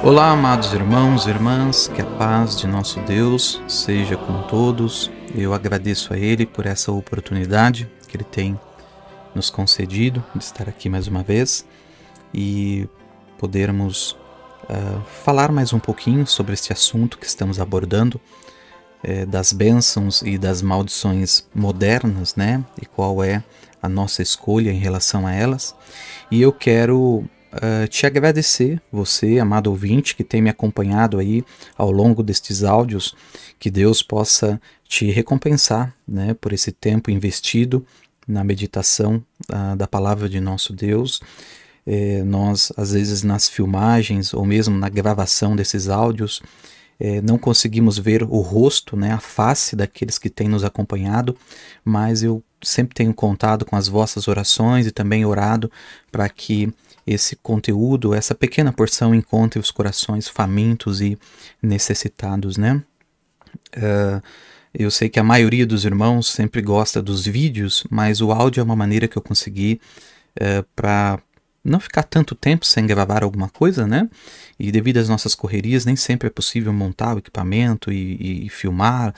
Olá, amados irmãos e irmãs, que a paz de nosso Deus seja com todos. Eu agradeço a Ele por essa oportunidade que Ele tem nos concedido de estar aqui mais uma vez e podermos falar mais um pouquinho sobre este assunto que estamos abordando, das bênçãos e das maldições modernas, né? E qual é a nossa escolha em relação a elas. E eu quero te agradecer, você, amado ouvinte, que tem me acompanhado aí ao longo destes áudios, que Deus possa te recompensar, né, por esse tempo investido na meditação da palavra de nosso Deus. Nós, às vezes, nas filmagens ou mesmo na gravação desses áudios, não conseguimos ver o rosto, né, a face daqueles que têm nos acompanhado, mas eu sempre tenho contado com as vossas orações e também orado para que esse conteúdo, essa pequena porção encontre os corações famintos e necessitados, né? Eu sei que a maioria dos irmãos sempre gosta dos vídeos, mas o áudio é uma maneira que eu consegui para não ficar tanto tempo sem gravar alguma coisa, né? E devido às nossas correrias, nem sempre é possível montar o equipamento e filmar.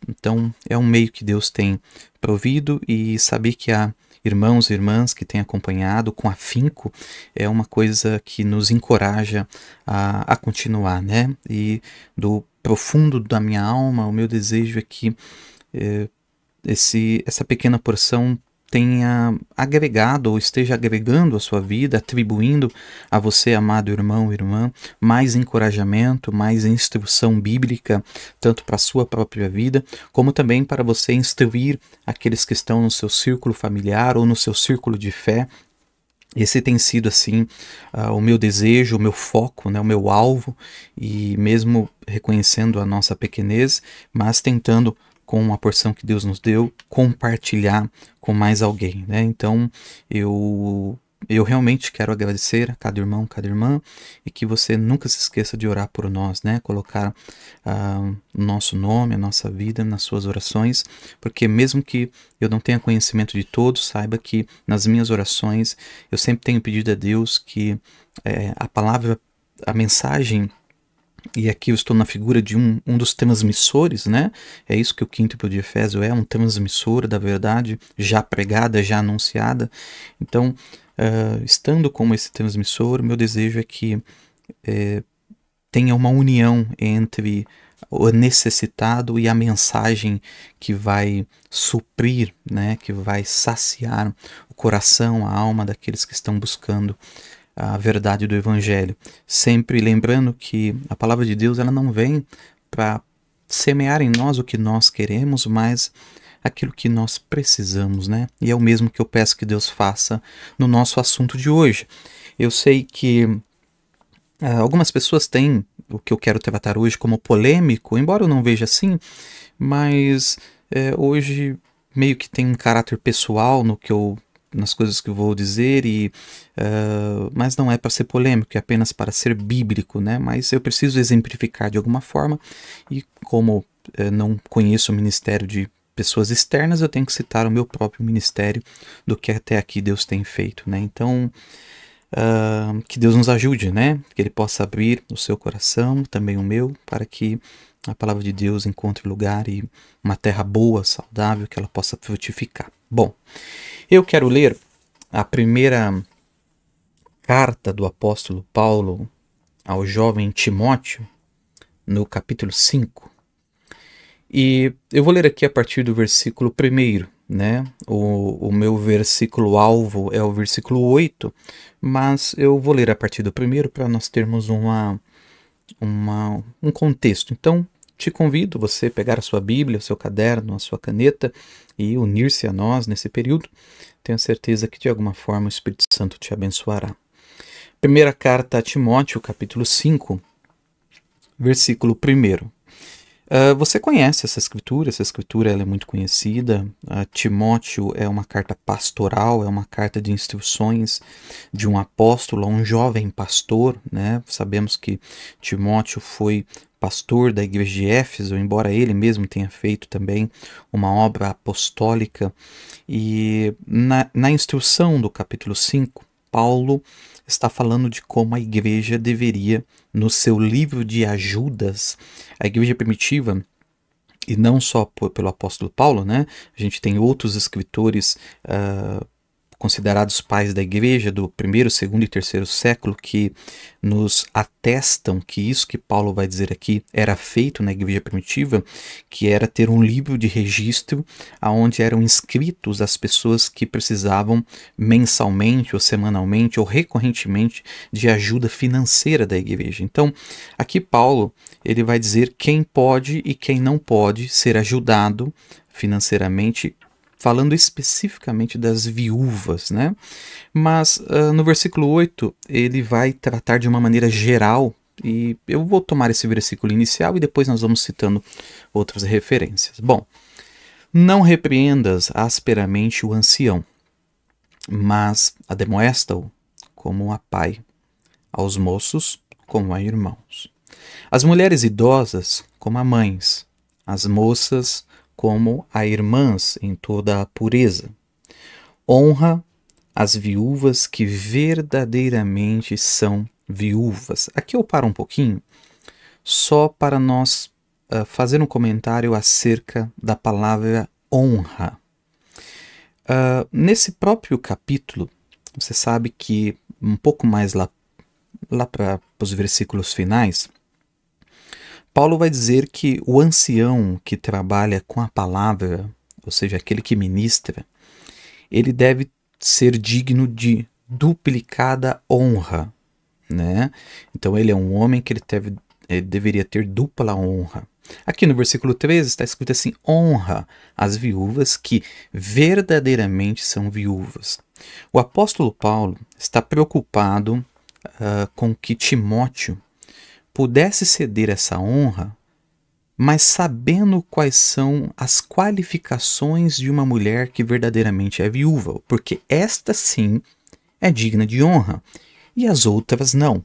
Então, é um meio que Deus tem provido, e saber que há irmãos e irmãs que têm acompanhado com afinco é uma coisa que nos encoraja a continuar, né? E do profundo da minha alma, o meu desejo é que essa pequena porção tenha agregado ou esteja agregando à sua vida, atribuindo a você, amado irmão e irmã, mais encorajamento, mais instrução bíblica, tanto para a sua própria vida, como também para você instruir aqueles que estão no seu círculo familiar ou no seu círculo de fé. Esse tem sido, assim, o meu desejo, o meu foco, né, o meu alvo, e mesmo reconhecendo a nossa pequenez, mas tentando, com a porção que Deus nos deu, compartilhar com mais alguém, né? Então, eu realmente quero agradecer a cada irmão, cada irmã, e que você nunca se esqueça de orar por nós, né? Colocar o nosso nome, a nossa vida nas suas orações, porque mesmo que eu não tenha conhecimento de todos, saiba que nas minhas orações eu sempre tenho pedido a Deus que a palavra, a mensagem, e aqui eu estou na figura de um dos transmissores, né? É isso que o quinto de Efésio é, um transmissor da verdade, já pregada, já anunciada. Então, estando como esse transmissor, meu desejo é que tenha uma união entre o necessitado e a mensagem que vai suprir, né? Que vai saciar o coração, a alma daqueles que estão buscando a verdade do Evangelho. Sempre lembrando que a palavra de Deus, ela não vem para semear em nós o que nós queremos, mas aquilo que nós precisamos, né? E é o mesmo que eu peço que Deus faça no nosso assunto de hoje. Eu sei que algumas pessoas têm o que eu quero tratar hoje como polêmico, embora eu não veja assim, mas hoje meio que tem um caráter pessoal nas coisas que eu vou dizer, mas não é para ser polêmico, é apenas para ser bíblico, né? Mas eu preciso exemplificar de alguma forma, e como não conheço o ministério de pessoas externas, eu tenho que citar o meu próprio ministério, do que até aqui Deus tem feito, né? Então, que Deus nos ajude, né? Que Ele possa abrir o seu coração, também o meu, para que a palavra de Deus encontre lugar e uma terra boa, saudável, que ela possa frutificar. Bom, eu quero ler a primeira carta do apóstolo Paulo ao jovem Timóteo, no capítulo 5. E eu vou ler aqui a partir do versículo 1, né? O meu versículo alvo é o versículo 8, mas eu vou ler a partir do 1 para nós termos um contexto. Então, te convido você pegar a sua Bíblia, o seu caderno, a sua caneta e unir-se a nós nesse período. Tenho certeza que de alguma forma o Espírito Santo te abençoará. Primeira carta a Timóteo, capítulo 5, versículo 1. Você conhece essa escritura ela é muito conhecida. Timóteo é uma carta pastoral, é uma carta de instruções de um apóstolo a um jovem pastor, né? Sabemos que Timóteo foi pastor da igreja de Éfeso, embora ele mesmo tenha feito também uma obra apostólica. E na instrução do capítulo 5, Paulo está falando de como a igreja deveria, no seu livro de ajudas, a igreja primitiva, e não só pelo apóstolo Paulo, né? A gente tem outros escritores considerados pais da igreja do primeiro, segundo e terceiro século que nos atestam que isso que Paulo vai dizer aqui era feito na igreja primitiva, que era ter um livro de registro onde eram inscritos as pessoas que precisavam mensalmente ou semanalmente ou recorrentemente de ajuda financeira da igreja. Então, aqui Paulo ele vai dizer quem pode e quem não pode ser ajudado financeiramente, falando especificamente das viúvas, né? Mas no versículo 8 ele vai tratar de uma maneira geral, e eu vou tomar esse versículo inicial e depois nós vamos citando outras referências. Bom, não repreendas asperamente o ancião, mas ademoesta-o como a pai, aos moços como a irmãos, as mulheres idosas como a mães, as moças como a irmãs em toda a pureza. Honra as viúvas que verdadeiramente são viúvas. Aqui eu paro um pouquinho, só para nós fazer um comentário acerca da palavra honra. Nesse próprio capítulo, você sabe que um pouco mais lá para os versículos finais, Paulo vai dizer que o ancião que trabalha com a palavra, ou seja, aquele que ministra, ele deve ser digno de duplicada honra, né? Então ele é um homem que ele deveria ter dupla honra. Aqui no versículo 13 está escrito assim: honra as viúvas que verdadeiramente são viúvas. O apóstolo Paulo está preocupado com que Timóteo pudesse ceder essa honra, mas sabendo quais são as qualificações de uma mulher que verdadeiramente é viúva, porque esta sim é digna de honra e as outras não.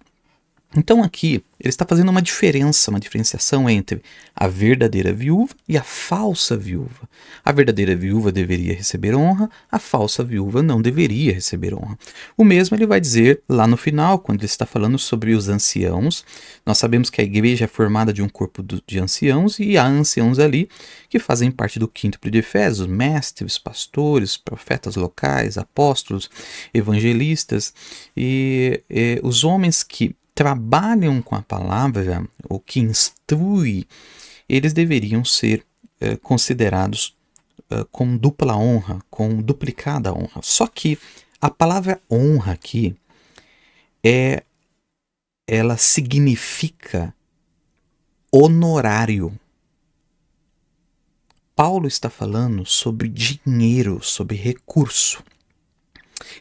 Então aqui ele está fazendo uma diferenciação entre a verdadeira viúva e a falsa viúva. A verdadeira viúva deveria receber honra, a falsa viúva não deveria receber honra. O mesmo ele vai dizer lá no final, quando ele está falando sobre os anciãos. Nós sabemos que a igreja é formada de um corpo de anciãos, e há anciãos ali que fazem parte do quíntuplo de Efésios: mestres, pastores, profetas locais, apóstolos, evangelistas, e os homens que trabalham com a palavra, ou que instruem, eles deveriam ser considerados com dupla honra, com duplicada honra. Só que a palavra honra aqui, ela significa honorário. Paulo está falando sobre dinheiro, sobre recurso.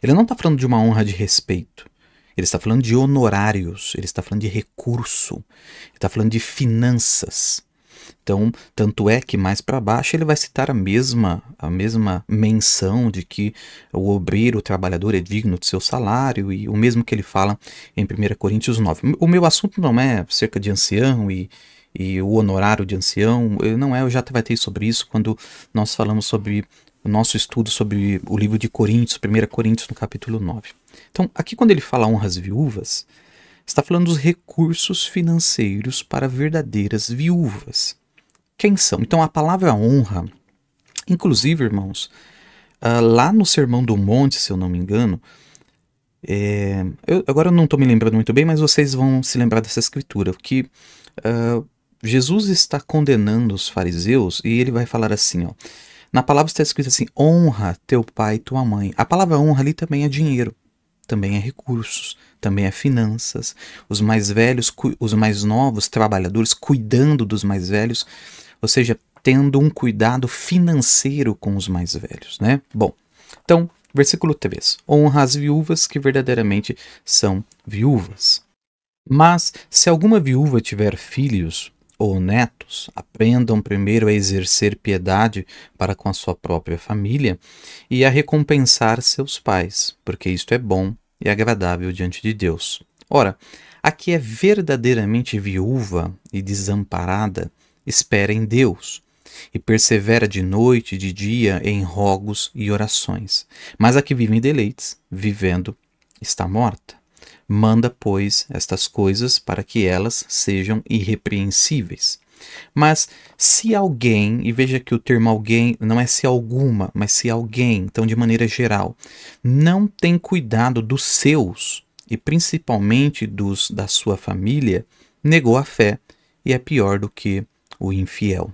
Ele não está falando de uma honra de respeito. Ele está falando de honorários, ele está falando de recurso, ele está falando de finanças. Então, tanto é que mais para baixo ele vai citar a mesma menção de que o obreiro, o trabalhador é digno de seu salário, e o mesmo que ele fala em 1 Coríntios 9. O meu assunto não é acerca de ancião e o honorário de ancião, não é, eu já tratei sobre isso quando nós falamos sobre o nosso estudo sobre o livro de Coríntios, 1 Coríntios, no capítulo 9. Então, aqui quando ele fala honra às viúvas, está falando dos recursos financeiros para verdadeiras viúvas. Quem são? Então, a palavra honra, inclusive, irmãos, lá no Sermão do Monte, se eu não me engano, agora eu não estou me lembrando muito bem, mas vocês vão se lembrar dessa escritura, que Jesus está condenando os fariseus, e ele vai falar assim, ó, na palavra está escrito assim: honra teu pai e tua mãe. A palavra honra ali também é dinheiro, também é recursos, também é finanças. Os mais velhos, os mais novos trabalhadores cuidando dos mais velhos, ou seja, tendo um cuidado financeiro com os mais velhos, né? Bom, então, versículo 3. Honra as viúvas que verdadeiramente são viúvas. Mas se alguma viúva tiver filhos ou netos, aprendam primeiro a exercer piedade para com a sua própria família e a recompensar seus pais, porque isto é bom e agradável diante de Deus. Ora, a que é verdadeiramente viúva e desamparada, espera em Deus, e persevera de noite e de dia em rogos e orações. Mas a que vive em deleites, vivendo está morta. Manda, pois, estas coisas para que elas sejam irrepreensíveis. Mas se alguém, e veja que o termo alguém não é se alguma, mas se alguém, então de maneira geral, não tem cuidado dos seus, e principalmente dos da sua família, negou a fé e é pior do que o infiel.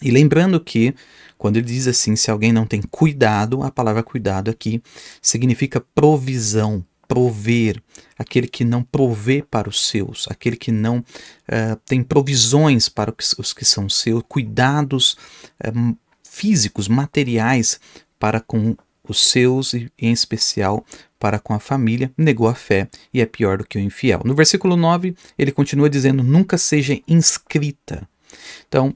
E lembrando que, quando ele diz assim, se alguém não tem cuidado, a palavra cuidado aqui significa provisão, prover, aquele que não provê para os seus, aquele que não tem provisões para os que são seus, cuidados físicos, materiais para com os seus e em especial para com a família, negou a fé e é pior do que o infiel. No versículo 9, ele continua dizendo, nunca seja inscrita. Então,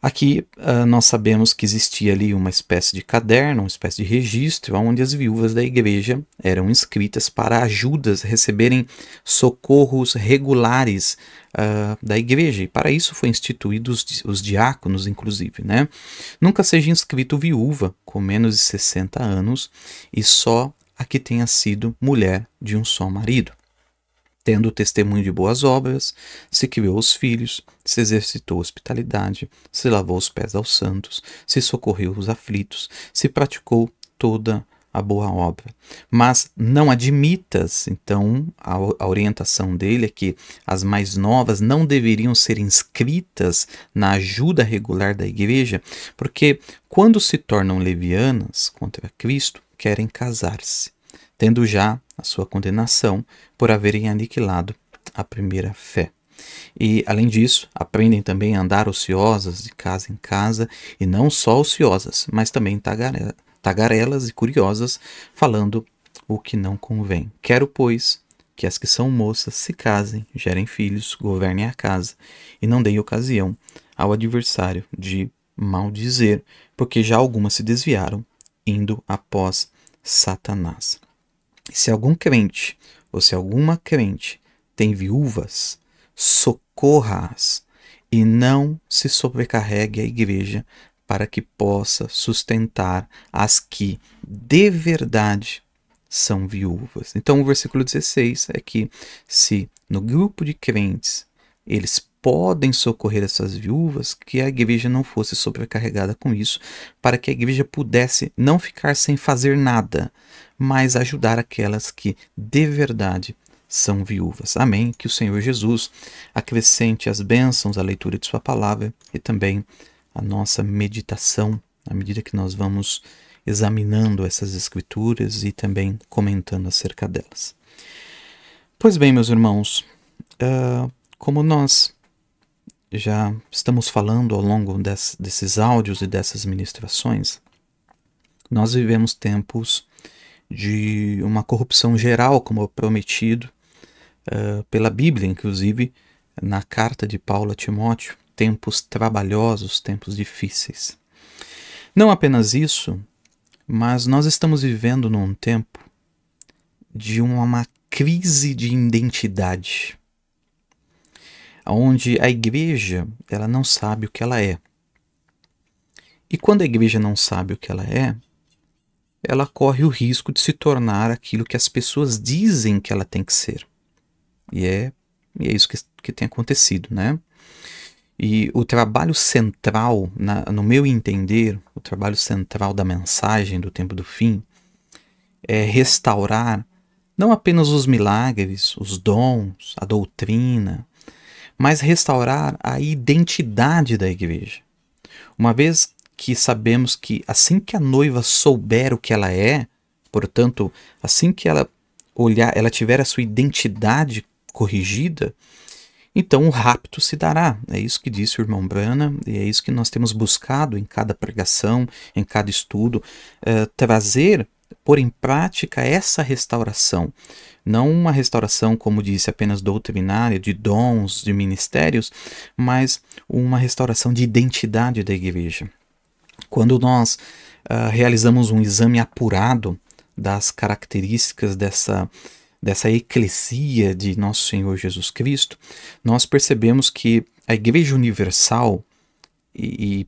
aqui nós sabemos que existia ali uma espécie de caderno, uma espécie de registro, onde as viúvas da igreja eram inscritas para ajudas, receberem socorros regulares da igreja. E para isso foi instituídos os diáconos, inclusive, né? Nunca seja inscrito viúva com menos de 60 anos e só a que tenha sido mulher de um só marido. Tendo testemunho de boas obras, se criou os filhos, se exercitou hospitalidade, se lavou os pés aos santos, se socorreu os aflitos, se praticou toda a boa obra. Mas não admitas, então, a orientação dele é que as mais novas não deveriam ser inscritas na ajuda regular da igreja, porque quando se tornam levianas contra Cristo, querem casar-se, tendo já a sua condenação por haverem aniquilado a primeira fé. E, além disso, aprendem também a andar ociosas de casa em casa, e não só ociosas, mas também tagarelas e curiosas, falando o que não convém. Quero, pois, que as que são moças se casem, gerem filhos, governem a casa, e não deem ocasião ao adversário de maldizer, porque já algumas se desviaram, indo após Satanás. Se algum crente ou se alguma crente tem viúvas, socorra-as e não se sobrecarregue a igreja para que possa sustentar as que de verdade são viúvas. Então o versículo 16 é que se no grupo de crentes eles podem socorrer essas viúvas, que a igreja não fosse sobrecarregada com isso, para que a igreja pudesse não ficar sem fazer nada, mas ajudar aquelas que de verdade são viúvas. Amém? Que o Senhor Jesus acrescente as bênçãos à leitura de sua palavra e também a nossa meditação, à medida que nós vamos examinando essas escrituras e também comentando acerca delas. Pois bem, meus irmãos, como nós já estamos falando ao longo desses áudios e dessas ministrações, nós vivemos tempos de uma corrupção geral, como prometido pela Bíblia, inclusive na carta de Paulo a Timóteo, tempos trabalhosos, tempos difíceis. Não apenas isso, mas nós estamos vivendo num tempo de uma crise de identidade, onde a igreja ela não sabe o que ela é. E quando a igreja não sabe o que ela corre o risco de se tornar aquilo que as pessoas dizem que ela tem que ser. E é isso que tem acontecido, né? E o trabalho central, no meu entender, o trabalho central da mensagem do tempo do fim é restaurar não apenas os milagres, os dons, a doutrina, mas restaurar a identidade da igreja. Uma vez que sabemos que assim que a noiva souber o que ela é, portanto, assim que ela tiver a sua identidade corrigida, então o rapto se dará. É isso que disse o irmão Branham, e é isso que nós temos buscado em cada pregação, em cada estudo, pôr em prática essa restauração. Não uma restauração, como disse, apenas doutrinária, de dons, de ministérios, mas uma restauração de identidade da igreja. Quando nós realizamos um exame apurado das características dessa eclesia de nosso Senhor Jesus Cristo, nós percebemos que a Igreja Universal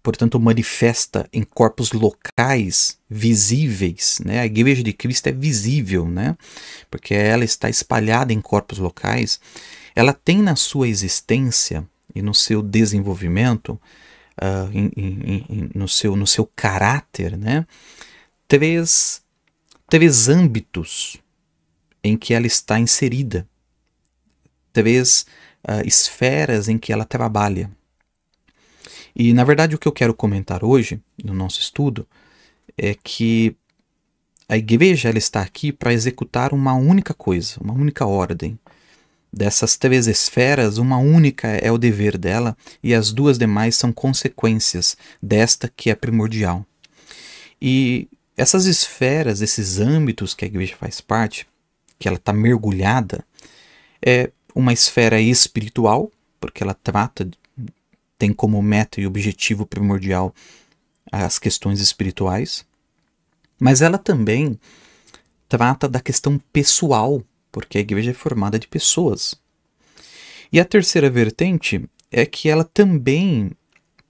portanto, manifesta em corpos locais visíveis, né? A Igreja de Cristo é visível, né? Porque ela está espalhada em corpos locais. Ela tem na sua existência e no seu desenvolvimento, no seu caráter, né? Três âmbitos em que ela está inserida, três esferas em que ela trabalha. E, na verdade, o que eu quero comentar hoje, no nosso estudo, é que a igreja ela está aqui para executar uma única coisa, uma única ordem. Dessas três esferas, uma única é o dever dela e as duas demais são consequências desta que é primordial. E essas esferas, esses âmbitos que a igreja faz parte, que ela está mergulhada, é uma esfera espiritual, porque ela tem como meta e objetivo primordial as questões espirituais, mas ela também trata da questão pessoal, porque a igreja é formada de pessoas. E a terceira vertente é que ela também,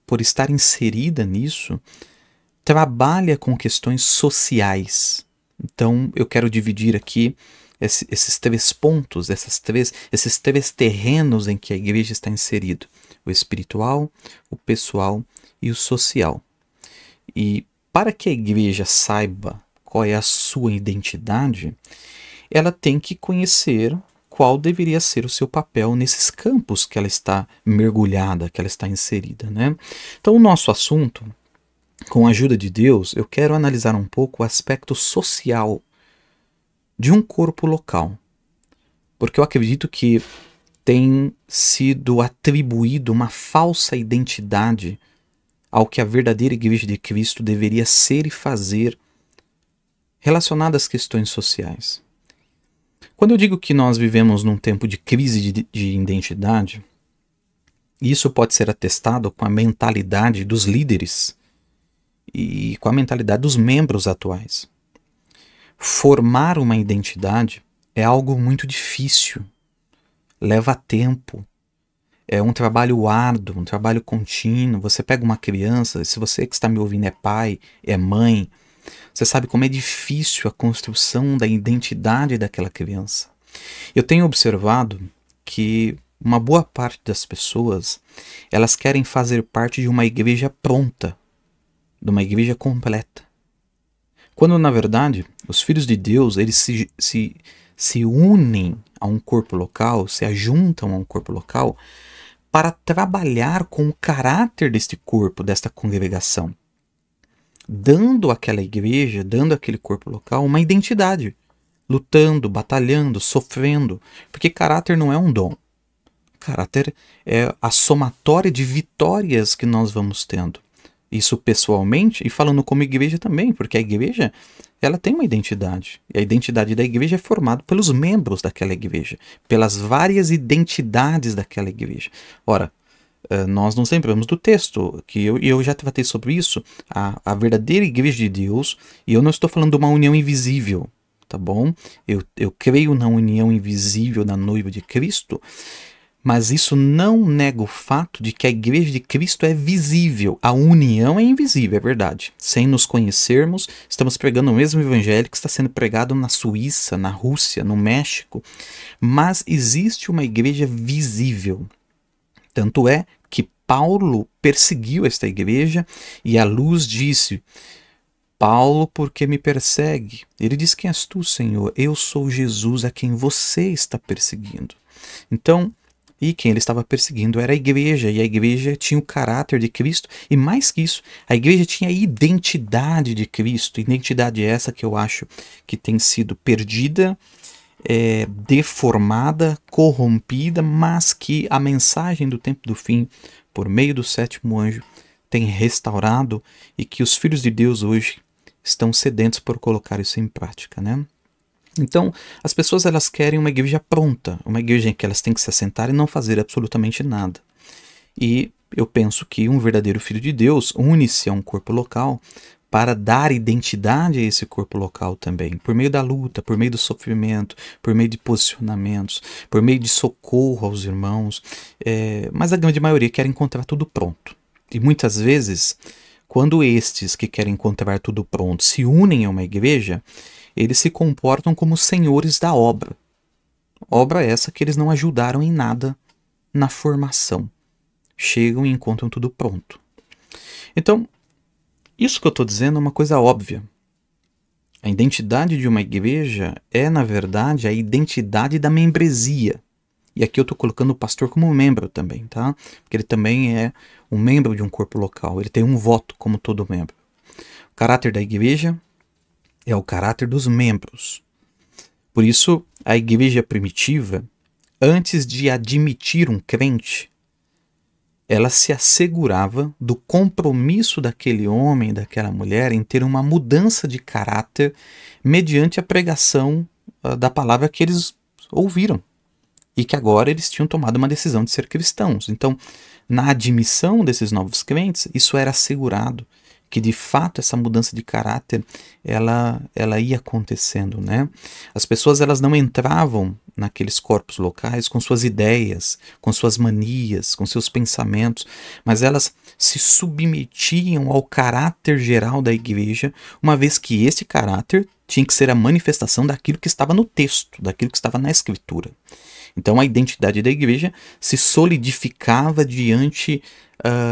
por estar inserida nisso, trabalha com questões sociais. Então eu quero dividir aqui esses três pontos, esses três terrenos em que a igreja está inserida: o espiritual, o pessoal e o social. E para que a igreja saiba qual é a sua identidade, ela tem que conhecer qual deveria ser o seu papel nesses campos que ela está mergulhada, que ela está inserida, né? Então o nosso assunto, com a ajuda de Deus, eu quero analisar um pouco o aspecto social de um corpo local, porque eu acredito que tem sido atribuído uma falsa identidade ao que a verdadeira Igreja de Cristo deveria ser e fazer relacionada às questões sociais. Quando eu digo que nós vivemos num tempo de crise de identidade, isso pode ser atestado com a mentalidade dos líderes e com a mentalidade dos membros atuais. Formar uma identidade é algo muito difícil, leva tempo, é um trabalho árduo, um trabalho contínuo. Você pega uma criança, se você que está me ouvindo é pai, é mãe, você sabe como é difícil a construção da identidade daquela criança. Eu tenho observado que uma boa parte das pessoas, elas querem fazer parte de uma igreja pronta, de uma igreja completa. Quando, na verdade, os filhos de Deus, eles se unem a um corpo local, se ajuntam a um corpo local, para trabalhar com o caráter deste corpo, desta congregação, dando àquela igreja, dando àquele corpo local uma identidade, lutando, batalhando, sofrendo, porque caráter não é um dom. Caráter é a somatória de vitórias que nós vamos tendo. Isso pessoalmente e falando como igreja também, porque a igreja ela tem uma identidade. E a identidade da igreja é formada pelos membros daquela igreja, pelas várias identidades daquela igreja. Ora, nós nos lembramos do texto, que eu já tratei sobre isso, a verdadeira igreja de Deus, e eu não estou falando de uma união invisível, tá bom? Eu creio na união invisível da noiva de Cristo, mas isso não nega o fato de que a igreja de Cristo é visível. A união é invisível, é verdade. Sem nos conhecermos, estamos pregando o mesmo evangelho que está sendo pregado na Suíça, na Rússia, no México. Mas existe uma igreja visível. Tanto é que Paulo perseguiu esta igreja e a luz disse: Paulo, por que me persegue? Ele diz: quem és tu, Senhor? Eu sou Jesus a quem você está perseguindo. Então, e quem ele estava perseguindo era a igreja, e a igreja tinha o caráter de Cristo, e mais que isso, a igreja tinha a identidade de Cristo, identidade essa que eu acho que tem sido perdida, deformada, corrompida, mas que a mensagem do tempo do fim, por meio do sétimo anjo, tem restaurado, e que os filhos de Deus hoje estão sedentos por colocar isso em prática, né? Então, as pessoas elas querem uma igreja pronta, uma igreja em que elas têm que se assentar e não fazer absolutamente nada. E eu penso que um verdadeiro filho de Deus une-se a um corpo local para dar identidade a esse corpo local também, por meio da luta, por meio do sofrimento, por meio de posicionamentos, por meio de socorro aos irmãos, mas a grande maioria quer encontrar tudo pronto. E muitas vezes, quando estes que querem encontrar tudo pronto se unem a uma igreja, eles se comportam como senhores da obra. Obra essa que eles não ajudaram em nada na formação. Chegam e encontram tudo pronto. Então, isso que eu estou dizendo é uma coisa óbvia. A identidade de uma igreja é, na verdade, a identidade da membresia. E aqui eu estou colocando o pastor como membro também, tá? Porque ele também é um membro de um corpo local. Ele tem um voto como todo membro. O caráter da igreja é o caráter dos membros. Por isso, a igreja primitiva, antes de admitir um crente, ela se assegurava do compromisso daquele homem, daquela mulher, em ter uma mudança de caráter mediante a pregação da palavra que eles ouviram. E que agora eles tinham tomado uma decisão de ser cristãos. Então, na admissão desses novos crentes, isso era assegurado, que de fato essa mudança de caráter ela ia acontecendo, né? As pessoas elas não entravam naqueles corpos locais com suas ideias, com suas manias, com seus pensamentos, mas elas se submetiam ao caráter geral da igreja, uma vez que esse caráter tinha que ser a manifestação daquilo que estava no texto, daquilo que estava na escritura. Então a identidade da igreja se solidificava diante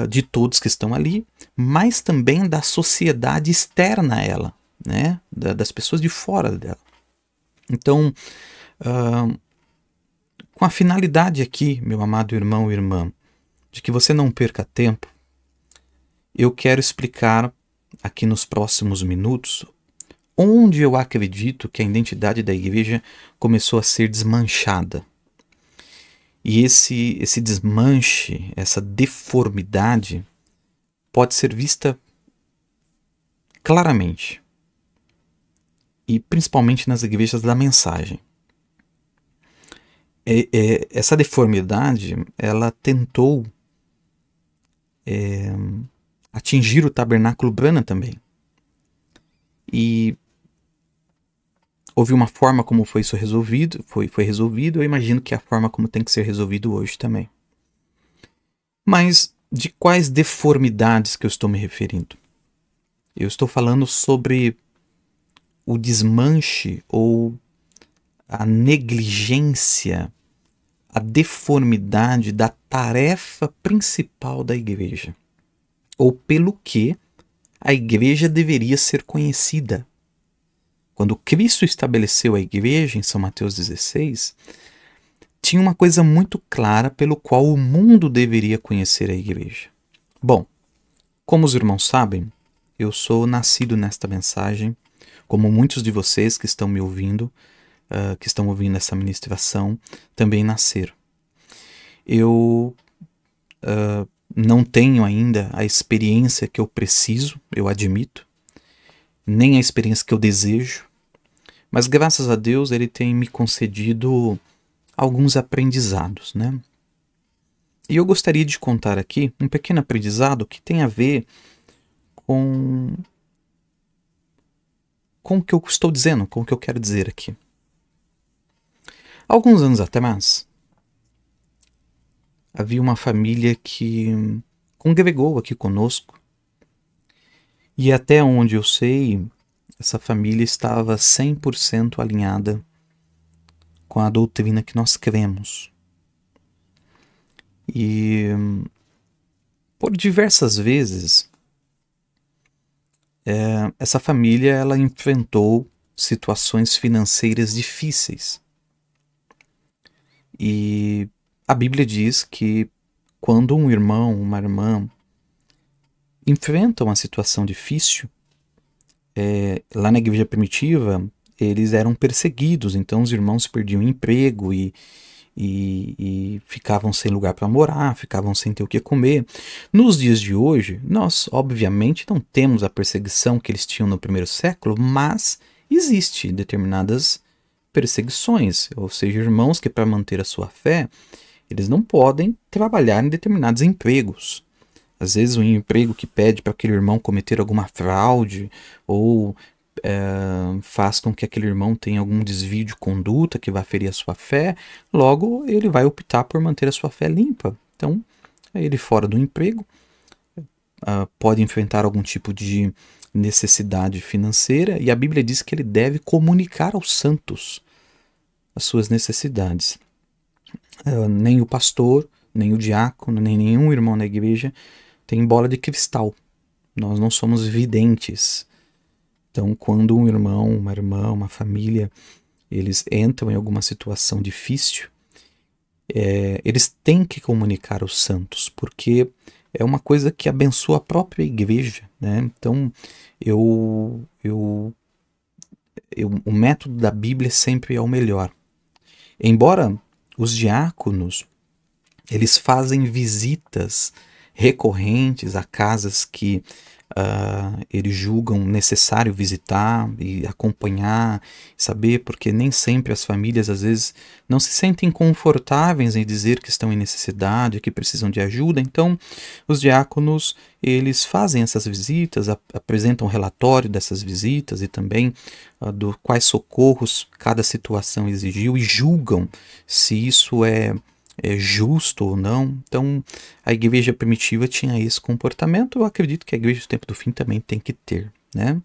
de todos que estão ali, mas também da sociedade externa a ela, né? Das pessoas de fora dela. Então, com a finalidade aqui, meu amado irmão e irmã, de que você não perca tempo, eu quero explicar aqui nos próximos minutos onde eu acredito que a identidade da igreja começou a ser desmanchada. E esse desmanche, essa deformidade, pode ser vista claramente. E principalmente nas igrejas da mensagem. Essa deformidade, ela tentou atingir o tabernáculo Branham também. E houve uma forma como foi isso resolvido, foi resolvido, eu imagino que é a forma como tem que ser resolvido hoje também. Mas de quais deformidades que eu estou me referindo? Eu estou falando sobre o desmanche ou a negligência, a deformidade da tarefa principal da igreja, ou pelo que a igreja deveria ser conhecida. Quando Cristo estabeleceu a igreja em São Mateus 16, tinha uma coisa muito clara pelo qual o mundo deveria conhecer a igreja. Bom, como os irmãos sabem, eu sou nascido nesta mensagem, como muitos de vocês que estão me ouvindo, que estão ouvindo essa ministração, também nasceram. Eu não tenho ainda a experiência que eu preciso, eu admito, nem a experiência que eu desejo, mas graças a Deus Ele tem me concedido alguns aprendizados, né? E eu gostaria de contar aqui um pequeno aprendizado que tem a ver com o que eu estou dizendo, com o que eu quero dizer aqui. Alguns anos atrás, havia uma família que congregou aqui conosco. E até onde eu sei, essa família estava 100% alinhada com a doutrina que nós cremos. E por diversas vezes, essa família ela enfrentou situações financeiras difíceis. E a Bíblia diz que quando um irmão, uma irmã enfrentam uma situação difícil, lá na igreja primitiva, eles eram perseguidos, então os irmãos perdiam emprego e ficavam sem lugar para morar, ficavam sem ter o que comer. Nos dias de hoje, nós obviamente não temos a perseguição que eles tinham no primeiro século, mas existe determinadas perseguições, ou seja, irmãos que para manter a sua fé, eles não podem trabalhar em determinados empregos. Às vezes um emprego que pede para aquele irmão cometer alguma fraude ou faz com que aquele irmão tenha algum desvio de conduta que vai ferir a sua fé, logo ele vai optar por manter a sua fé limpa. Então, ele fora do emprego, pode enfrentar algum tipo de necessidade financeira, e a Bíblia diz que ele deve comunicar aos santos as suas necessidades. Nem o pastor, nem o diácono, nem nenhum irmão na igreja tem bola de cristal. Nós não somos videntes. Então, quando um irmão, uma irmã, uma família, eles entram em alguma situação difícil, eles têm que comunicar aos santos, porque é uma coisa que abençoa a própria igreja, né? Então, o método da Bíblia sempre é o melhor. Embora os diáconos, eles fazem visitas recorrentes a casas que eles julgam necessário visitar e acompanhar, saber, porque nem sempre as famílias às vezes não se sentem confortáveis em dizer que estão em necessidade, que precisam de ajuda. Então os diáconos, eles fazem essas visitas, apresentam um relatório dessas visitas e também do quais socorros cada situação exigiu, e julgam se isso é justo ou não. Então a igreja primitiva tinha esse comportamento. Eu acredito que a igreja do tempo do fim também tem que ter, né?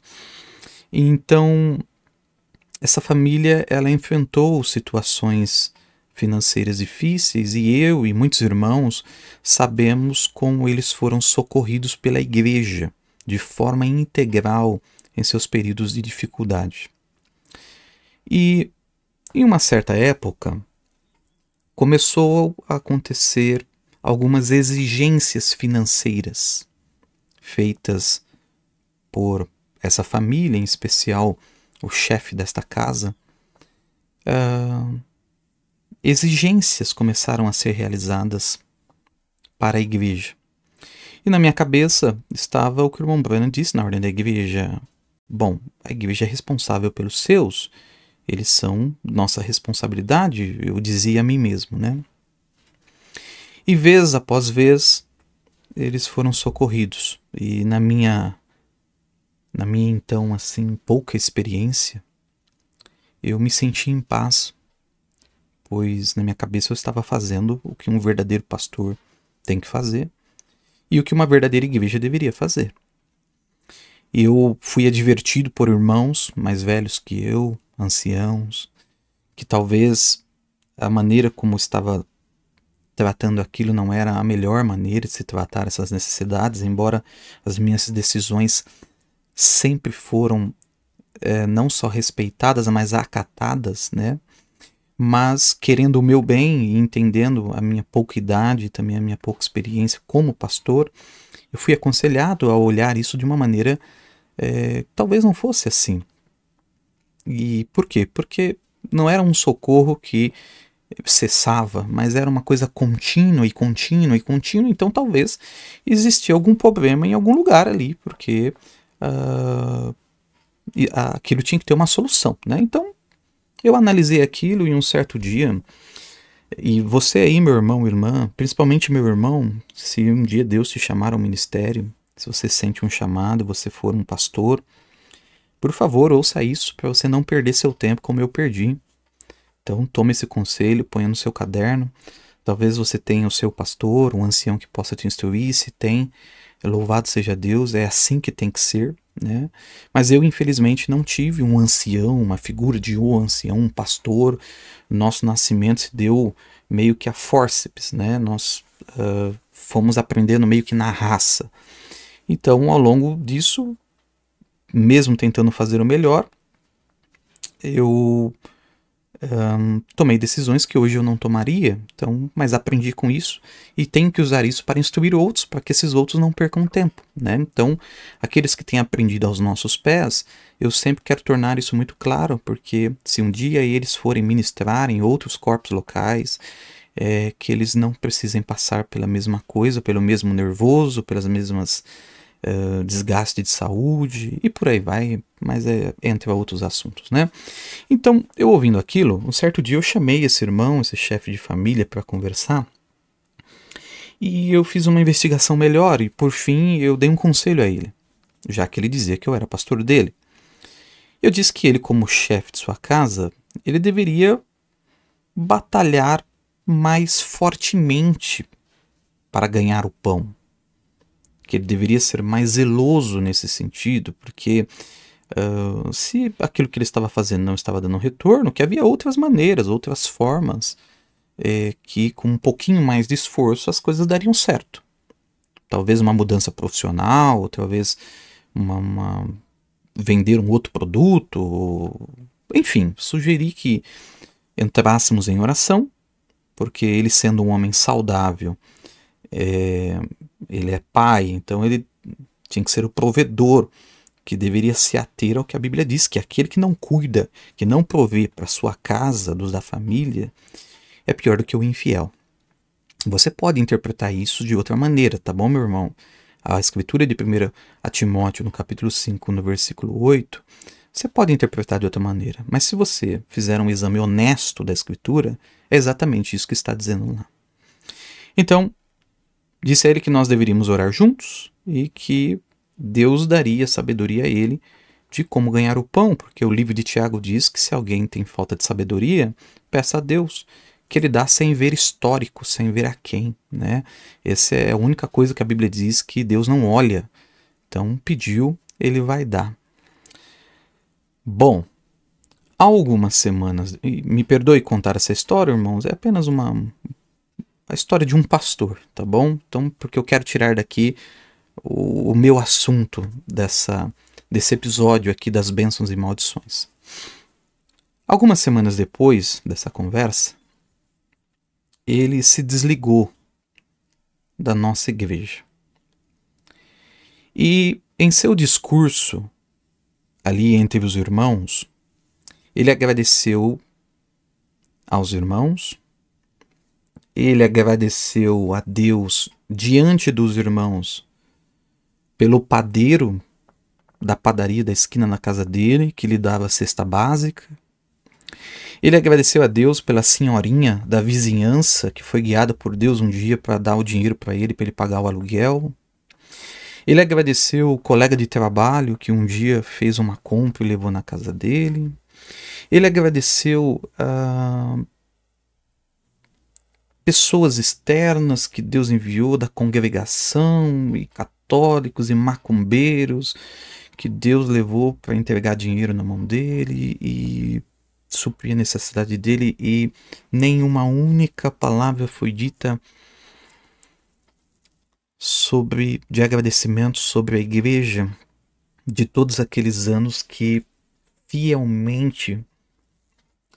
Então essa família, ela enfrentou situações financeiras difíceis, e eu e muitos irmãos sabemos como eles foram socorridos pela igreja de forma integral em seus períodos de dificuldade. E em uma certa época começou a acontecer algumas exigências financeiras feitas por essa família, em especial o chefe desta casa. Exigências começaram a ser realizadas para a igreja. E na minha cabeça estava o que o irmão Branham disse na ordem da igreja. Bom, a igreja é responsável pelos seus, eles são nossa responsabilidade, eu dizia a mim mesmo, né? E vez após vez, eles foram socorridos. E na minha então, assim, pouca experiência, eu me senti em paz, pois na minha cabeça eu estava fazendo o que um verdadeiro pastor tem que fazer e o que uma verdadeira igreja deveria fazer. Eu fui advertido por irmãos mais velhos que eu, anciãos, que talvez a maneira como estava tratando aquilo não era a melhor maneira de se tratar essas necessidades, embora as minhas decisões sempre foram não só respeitadas, mas acatadas, né? Mas querendo o meu bem e entendendo a minha pouca idade e também a minha pouca experiência como pastor, eu fui aconselhado a olhar isso de uma maneira talvez não fosse assim. E por quê? Porque não era um socorro que cessava, mas era uma coisa contínua e contínua e contínua. Então talvez existia algum problema em algum lugar ali, porque aquilo tinha que ter uma solução, né? Então eu analisei aquilo em um certo dia, e você aí, meu irmão, irmã, principalmente meu irmão, se um dia Deus te chamar ao ministério, se você sente um chamado, você for um pastor, por favor, ouça isso para você não perder seu tempo como eu perdi. Então tome esse conselho, ponha no seu caderno. Talvez você tenha o seu pastor, um ancião que possa te instruir. Se tem, louvado seja Deus, é assim que tem que ser, né? Mas eu, infelizmente, não tive um ancião, uma figura de um ancião, um pastor. Nosso nascimento se deu meio que a fórceps, né? Nós fomos aprendendo meio que na raça. Então, ao longo disso, mesmo tentando fazer o melhor, eu tomei decisões que hoje eu não tomaria, então, mas aprendi com isso e tenho que usar isso para instruir outros, para que esses outros não percam tempo, né? Então, aqueles que têm aprendido aos nossos pés, eu sempre quero tornar isso muito claro, porque se um dia eles forem ministrar em outros corpos locais, que eles não precisem passar pela mesma coisa, pelo mesmo nervoso, pelas mesmas desgaste de saúde e por aí vai, mas entre outros assuntos, né? Então, eu ouvindo aquilo, um certo dia eu chamei esse irmão, esse chefe de família, para conversar, e eu fiz uma investigação melhor e, por fim, eu dei um conselho a ele, já que ele dizia que eu era pastor dele. Eu disse que ele, como chefe de sua casa, ele deveria batalhar mais fortemente para ganhar o pão. que ele deveria ser mais zeloso nesse sentido, porque se aquilo que ele estava fazendo não estava dando retorno, que havia outras maneiras, outras formas, que com um pouquinho mais de esforço as coisas dariam certo. Talvez uma mudança profissional, ou talvez vender um outro produto, enfim, sugeri que entrássemos em oração, porque ele sendo um homem saudável, ele é pai, então ele tinha que ser o provedor, que deveria se ater ao que a Bíblia diz, que aquele que não cuida, que não provê para sua casa, dos da família, é pior do que o infiel. Você pode interpretar isso de outra maneira, tá bom, meu irmão? A escritura de 1 a Timóteo, no capítulo 5, no versículo 8, você pode interpretar de outra maneira, mas se você fizer um exame honesto da escritura, é exatamente isso que está dizendo lá. Então, disse a ele que nós deveríamos orar juntos e que Deus daria sabedoria a ele de como ganhar o pão, porque o livro de Tiago diz que se alguém tem falta de sabedoria, peça a Deus, que ele dá sem ver histórico, sem ver a quem, né? Essa é a única coisa que a Bíblia diz que Deus não olha. Então, pediu, ele vai dar. Bom, há algumas semanas, e me perdoe contar essa história, irmãos, é apenas a história de um pastor, tá bom? Então, porque eu quero tirar daqui o meu assunto desse episódio aqui das bênçãos e maldições. Algumas semanas depois dessa conversa, ele se desligou da nossa igreja. E em seu discurso, ali entre os irmãos, ele agradeceu aos irmãos, ele agradeceu a Deus diante dos irmãos pelo padeiro da padaria da esquina na casa dele, que lhe dava a cesta básica. Ele agradeceu a Deus pela senhorinha da vizinhança que foi guiada por Deus um dia para dar o dinheiro para ele pagar o aluguel. Ele agradeceu o colega de trabalho que um dia fez uma compra e levou na casa dele. Ele agradeceu pessoas externas que Deus enviou da congregação, e católicos e macumbeiros, que Deus levou para entregar dinheiro na mão dele e suprir a necessidade dele, e nenhuma única palavra foi dita de agradecimento sobre a igreja de todos aqueles anos que fielmente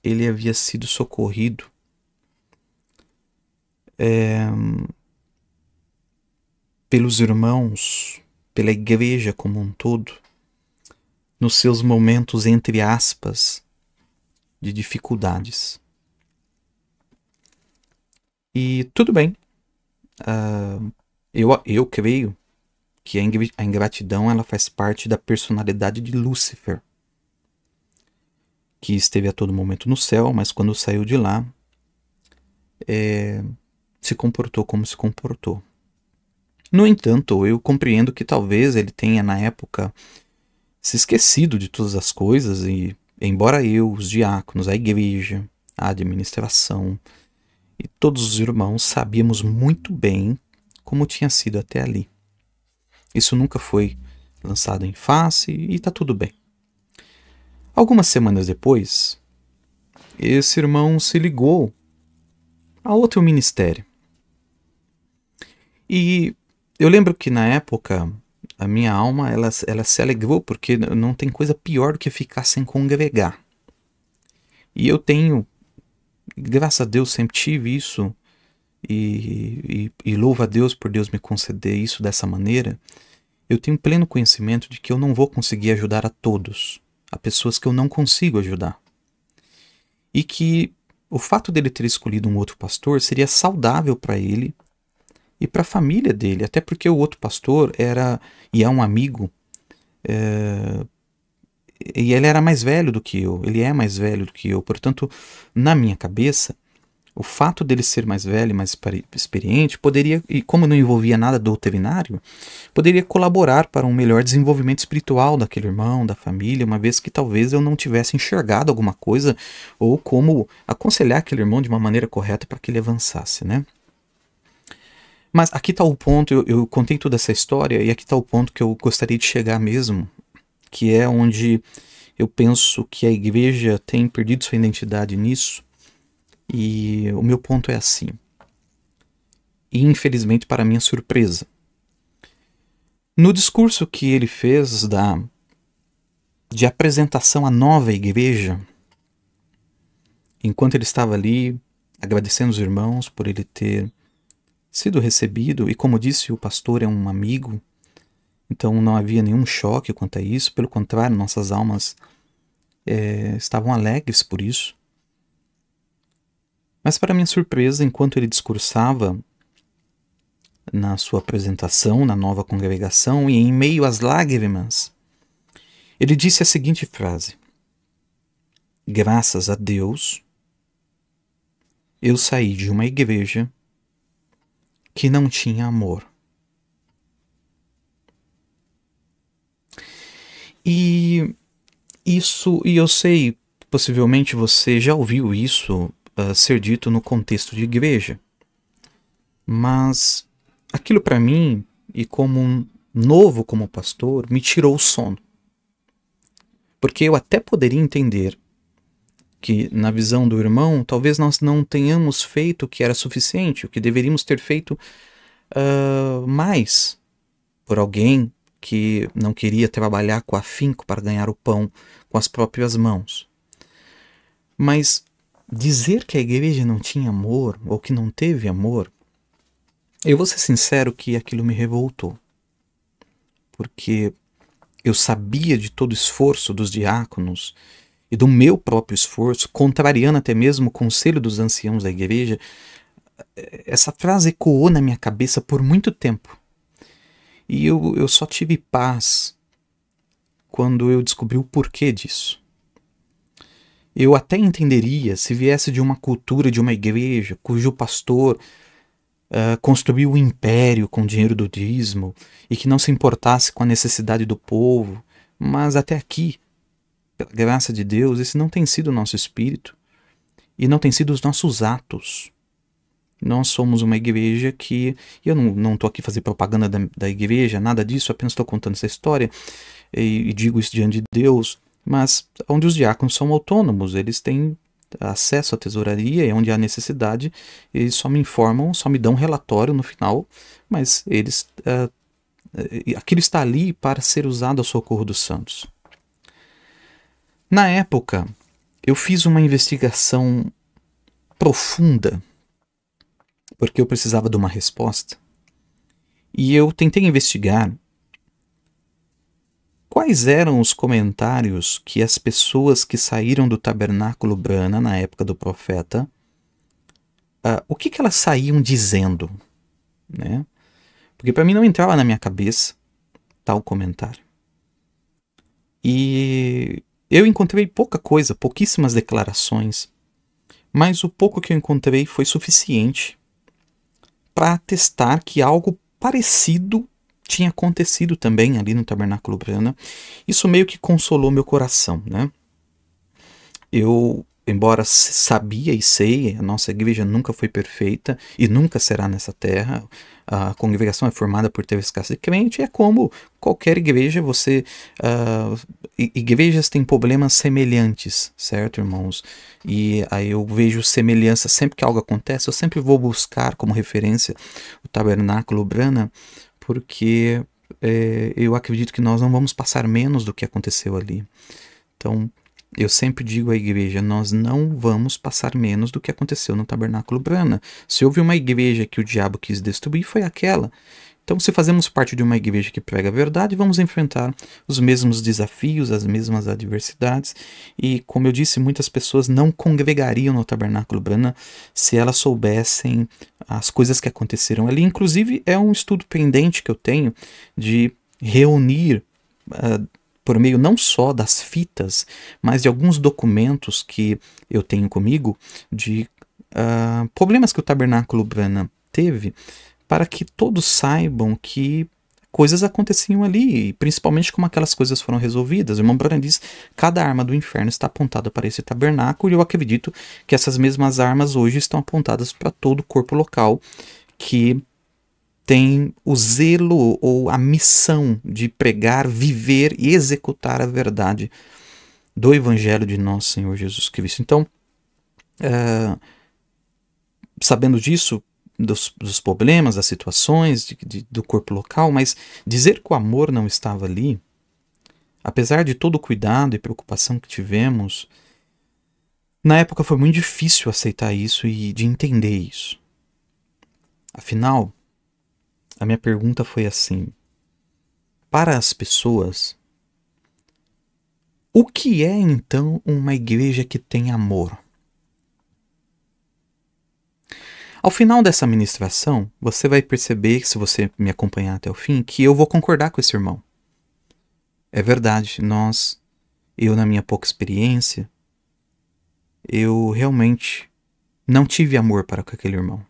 ele havia sido socorrido pelos irmãos, pela igreja como um todo, nos seus momentos, entre aspas, de dificuldades. E tudo bem, eu creio que a ingratidão ela faz parte da personalidade de Lúcifer, que esteve a todo momento no céu, mas quando saiu de lá, se comportou como se comportou. No entanto, eu compreendo que talvez ele tenha na época se esquecido de todas as coisas, e embora eu, os diáconos, a igreja, a administração e todos os irmãos sabíamos muito bem como tinha sido até ali. Isso nunca foi lançado em face e está tudo bem. Algumas semanas depois, esse irmão se ligou a outro ministério. E eu lembro que na época a minha alma ela se alegrou, porque não tem coisa pior do que ficar sem congregar. E eu tenho, graças a Deus, sempre tive isso, e louvo a Deus por Deus me conceder isso dessa maneira. Eu tenho pleno conhecimento de que eu não vou conseguir ajudar a todos, a pessoas que eu não consigo ajudar. E que o fato dele ter escolhido um outro pastor seria saudável para ele e para a família dele, até porque o outro pastor era e é um amigo, e ele era mais velho do que eu, ele é mais velho do que eu, portanto, na minha cabeça, o fato dele ser mais velho e mais experiente poderia, e como não envolvia nada doutrinário, poderia colaborar para um melhor desenvolvimento espiritual daquele irmão, da família, uma vez que talvez eu não tivesse enxergado alguma coisa, ou como aconselhar aquele irmão de uma maneira correta para que ele avançasse, né? Mas aqui está o ponto, eu contei toda essa história, e aqui está o ponto que eu gostaria de chegar mesmo, que é onde eu penso que a igreja tem perdido sua identidade nisso, e o meu ponto é assim. E infelizmente, para minha surpresa, no discurso que ele fez de apresentação à nova igreja, enquanto ele estava ali agradecendo os irmãos por ele ter sido recebido, e como disse, o pastor é um amigo, então não havia nenhum choque quanto a isso, pelo contrário, nossas almas estavam alegres por isso. Mas para minha surpresa, enquanto ele discursava na sua apresentação na nova congregação e em meio às lágrimas, ele disse a seguinte frase: graças a Deus, eu saí de uma igreja que não tinha amor. E eu sei, possivelmente você já ouviu isso ser dito no contexto de igreja, mas aquilo para mim, e como um novo como pastor, me tirou o sono. Porque eu até poderia entender que, na visão do irmão, talvez nós não tenhamos feito o que era suficiente, o que deveríamos ter feito mais por alguém que não queria trabalhar com afinco para ganhar o pão com as próprias mãos. Mas dizer que a igreja não tinha amor, ou que não teve amor, eu vou ser sincero que aquilo me revoltou. Porque eu sabia de todo o esforço dos diáconos e do meu próprio esforço, contrariando até mesmo o conselho dos anciãos da igreja. Essa frase ecoou na minha cabeça por muito tempo. E eu só tive paz quando eu descobri o porquê disso. Eu até entenderia se viesse de uma cultura de uma igreja cujo pastor construiu um império com o dinheiro do dízimo e que não se importasse com a necessidade do povo, mas até aqui, pela graça de Deus, esse não tem sido o nosso espírito e não tem sido os nossos atos. Nós somos uma igreja que... Eu não estou aqui fazer propaganda da igreja, nada disso, apenas estou contando essa história e digo isso diante de Deus, mas onde os diáconos são autônomos, eles têm acesso à tesouraria, e onde há necessidade, eles só me informam, só me dão um relatório no final, mas eles... aquilo está ali para ser usado ao socorro dos santos. Na época, eu fiz uma investigação profunda, porque eu precisava de uma resposta. E eu tentei investigar quais eram os comentários que as pessoas que saíram do tabernáculo Brana na época do profeta, o que elas saíam dizendo, né? Porque para mim não entrava na minha cabeça tal comentário. E eu encontrei pouca coisa, pouquíssimas declarações, mas o pouco que eu encontrei foi suficiente para atestar que algo parecido tinha acontecido também ali no tabernáculo Brana. Isso meio que consolou meu coração, né? Eu, embora sabia e sei, a nossa igreja nunca foi perfeita e nunca será nessa terra. A congregação é formada por três classes de crente, é como qualquer igreja, igrejas têm problemas semelhantes, certo, irmãos? E aí eu vejo semelhança, sempre que algo acontece, eu sempre vou buscar como referência o tabernáculo Brana, porque eu acredito que nós não vamos passar menos do que aconteceu ali. Então, eu sempre digo à igreja, nós não vamos passar menos do que aconteceu no tabernáculo Brana. Se houve uma igreja que o diabo quis destruir, foi aquela. Então, se fazemos parte de uma igreja que prega a verdade, vamos enfrentar os mesmos desafios, as mesmas adversidades. E, como eu disse, muitas pessoas não congregariam no tabernáculo Brana se elas soubessem as coisas que aconteceram ali. Inclusive, é um estudo pendente que eu tenho de reunir por meio não só das fitas, mas de alguns documentos que eu tenho comigo, de problemas que o tabernáculo Brana teve, para que todos saibam que coisas aconteciam ali, principalmente como aquelas coisas foram resolvidas. O irmão Branham diz, cada arma do inferno está apontada para esse tabernáculo, e eu acredito que essas mesmas armas hoje estão apontadas para todo o corpo local que tem o zelo ou a missão de pregar, viver e executar a verdade do Evangelho de nosso Senhor Jesus Cristo. Então, sabendo disso, dos problemas, das situações, do corpo local, mas dizer que o amor não estava ali, apesar de todo o cuidado e preocupação que tivemos, na época foi muito difícil aceitar isso e de entender isso. Afinal, a minha pergunta foi assim: para as pessoas, o que é então uma igreja que tem amor? Ao final dessa ministração, você vai perceber, se você me acompanhar até o fim, que eu vou concordar com esse irmão. É verdade, eu na minha pouca experiência, eu realmente não tive amor para com aquele irmão.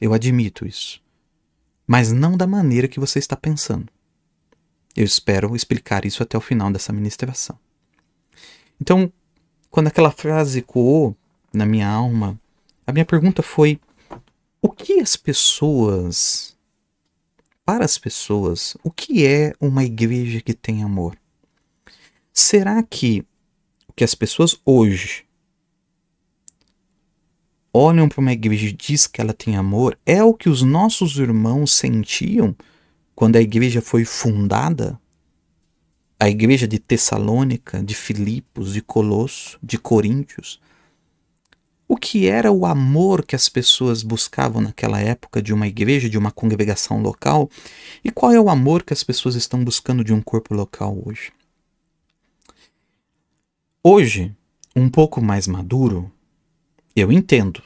Eu admito isso. Mas não da maneira que você está pensando. Eu espero explicar isso até o final dessa ministração. Então, quando aquela frase ecoou na minha alma, a minha pergunta foi: o que para as pessoas, o que é uma igreja que tem amor? Será que o que as pessoas hoje olham para uma igreja e diz que ela tem amor é o que os nossos irmãos sentiam quando a igreja foi fundada? A igreja de Tessalônica, de Filipos, de Colosso, de Coríntios. O que era o amor que as pessoas buscavam naquela época de uma igreja, de uma congregação local? E qual é o amor que as pessoas estão buscando de um corpo local hoje? Hoje, um pouco mais maduro, eu entendo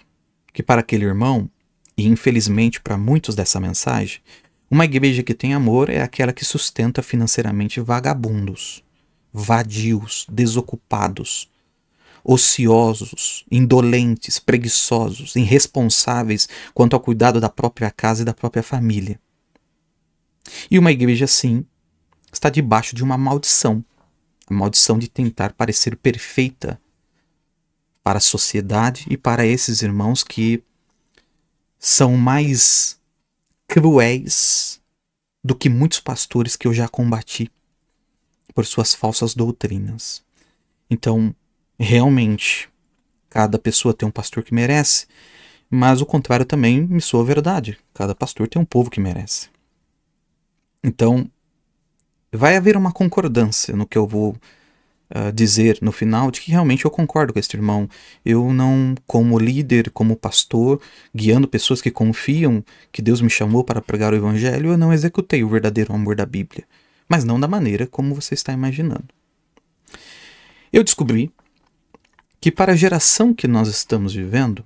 que para aquele irmão, e infelizmente para muitos dessa mensagem, uma igreja que tem amor é aquela que sustenta financeiramente vagabundos, vadios, desocupados, ociosos, indolentes, preguiçosos, irresponsáveis quanto ao cuidado da própria casa e da própria família. E uma igreja assim está debaixo de uma maldição, a maldição de tentar parecer perfeita para a sociedade e para esses irmãos que são mais cruéis do que muitos pastores que eu já combati por suas falsas doutrinas. Então, realmente, cada pessoa tem um pastor que merece, mas o contrário também me soa verdade. Cada pastor tem um povo que merece. Então, vai haver uma concordância no que eu vou dizer no final, de que realmente eu concordo com este irmão. Eu não, como líder, como pastor, guiando pessoas que confiam que Deus me chamou para pregar o Evangelho, eu não executei o verdadeiro amor da Bíblia. Mas não da maneira como você está imaginando. Eu descobri que para a geração que nós estamos vivendo,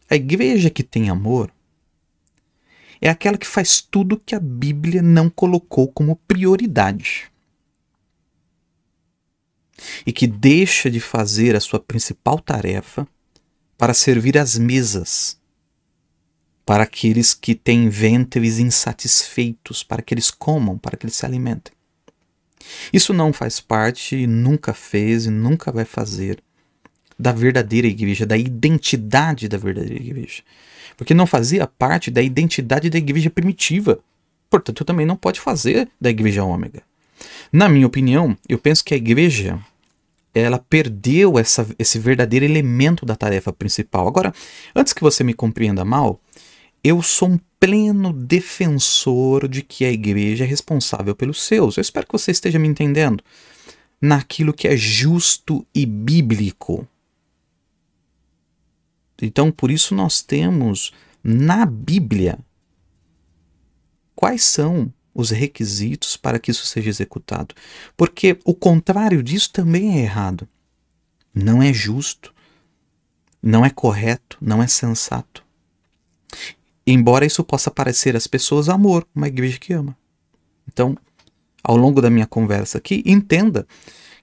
a igreja que tem amor é aquela que faz tudo que a Bíblia não colocou como prioridade. E que deixa de fazer a sua principal tarefa para servir as mesas para aqueles que têm ventres insatisfeitos, para que eles comam, para que eles se alimentem. Isso não faz parte, nunca fez e nunca vai fazer da verdadeira igreja, da identidade da verdadeira igreja. Porque não fazia parte da identidade da igreja primitiva. Portanto, também não pode fazer da igreja ômega. Na minha opinião, eu penso que a igreja ela perdeu esse verdadeiro elemento da tarefa principal. Agora, antes que você me compreenda mal, eu sou um pleno defensor de que a igreja é responsável pelos seus. Eu espero que você esteja me entendendo naquilo que é justo e bíblico. Então, por isso nós temos na Bíblia quais são os requisitos para que isso seja executado. Porque o contrário disso também é errado. Não é justo, não é correto, não é sensato. Embora isso possa parecer às pessoas amor, uma igreja que ama. Então, ao longo da minha conversa aqui, entenda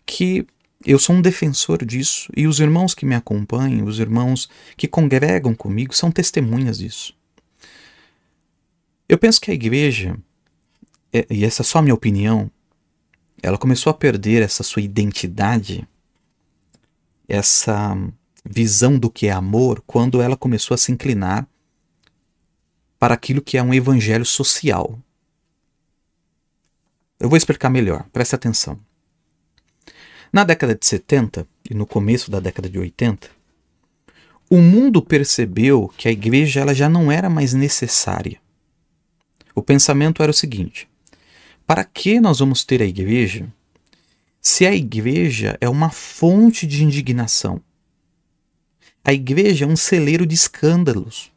que eu sou um defensor disso e os irmãos que me acompanham, os irmãos que congregam comigo, são testemunhas disso. Eu penso que a igreja, e essa é só a minha opinião, ela começou a perder essa sua identidade, essa visão do que é amor, quando ela começou a se inclinar para aquilo que é um evangelho social. Eu vou explicar melhor, preste atenção. Na década de 70 e no começo da década de 80, o mundo percebeu que a igreja ela já não era mais necessária. O pensamento era o seguinte: para que nós vamos ter a igreja se a igreja é uma fonte de indignação? A igreja é um celeiro de escândalos.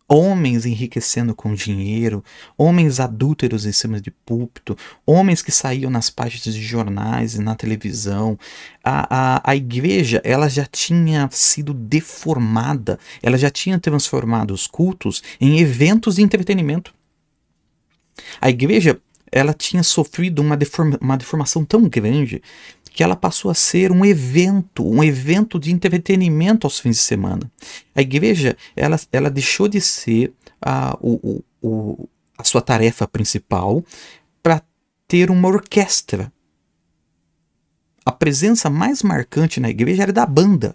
Homens enriquecendo com dinheiro, homens adúlteros em cima de púlpito, homens que saíam nas páginas de jornais e na televisão. A igreja ela já tinha sido deformada, ela já tinha transformado os cultos em eventos de entretenimento. A igreja ela tinha sofrido uma deformação tão grande que ela passou a ser um evento de entretenimento aos fins de semana. A igreja ela deixou de ser a sua tarefa principal para ter uma orquestra. A presença mais marcante na igreja era da banda.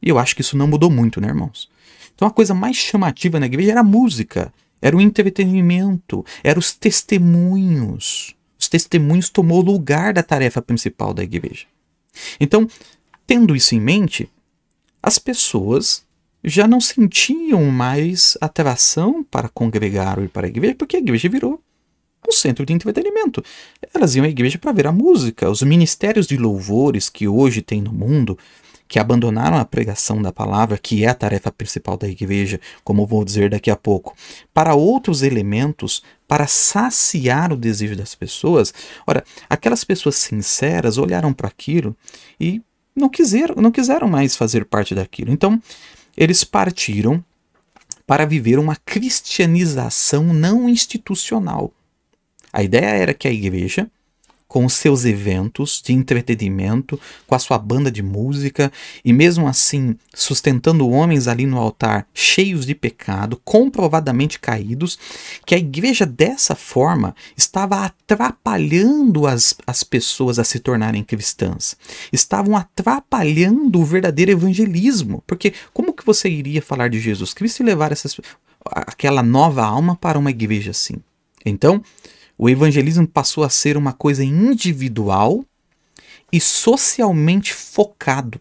E eu acho que isso não mudou muito, né, irmãos? Então a coisa mais chamativa na igreja era a música, era o entretenimento, eram os testemunhos. Os testemunhos tomou lugar da tarefa principal da igreja. Então, tendo isso em mente, as pessoas já não sentiam mais atração para congregar ou ir para a igreja, porque a igreja virou um centro de entretenimento. Elas iam à igreja para ver a música. Os ministérios de louvores que hoje tem no mundo, que abandonaram a pregação da palavra, que é a tarefa principal da igreja, como eu vou dizer daqui a pouco, para outros elementos, para saciar o desejo das pessoas. Ora, aquelas pessoas sinceras olharam para aquilo e não quiseram mais fazer parte daquilo. Então, eles partiram para viver uma cristianização não institucional. A ideia era que a igreja, com os seus eventos de entretenimento, com a sua banda de música, e mesmo assim sustentando homens ali no altar cheios de pecado, comprovadamente caídos, que a igreja dessa forma estava atrapalhando as pessoas a se tornarem cristãs. Estavam atrapalhando o verdadeiro evangelismo, porque como que você iria falar de Jesus Cristo e levar aquela nova alma para uma igreja assim? Então, o evangelismo passou a ser uma coisa individual e socialmente focado,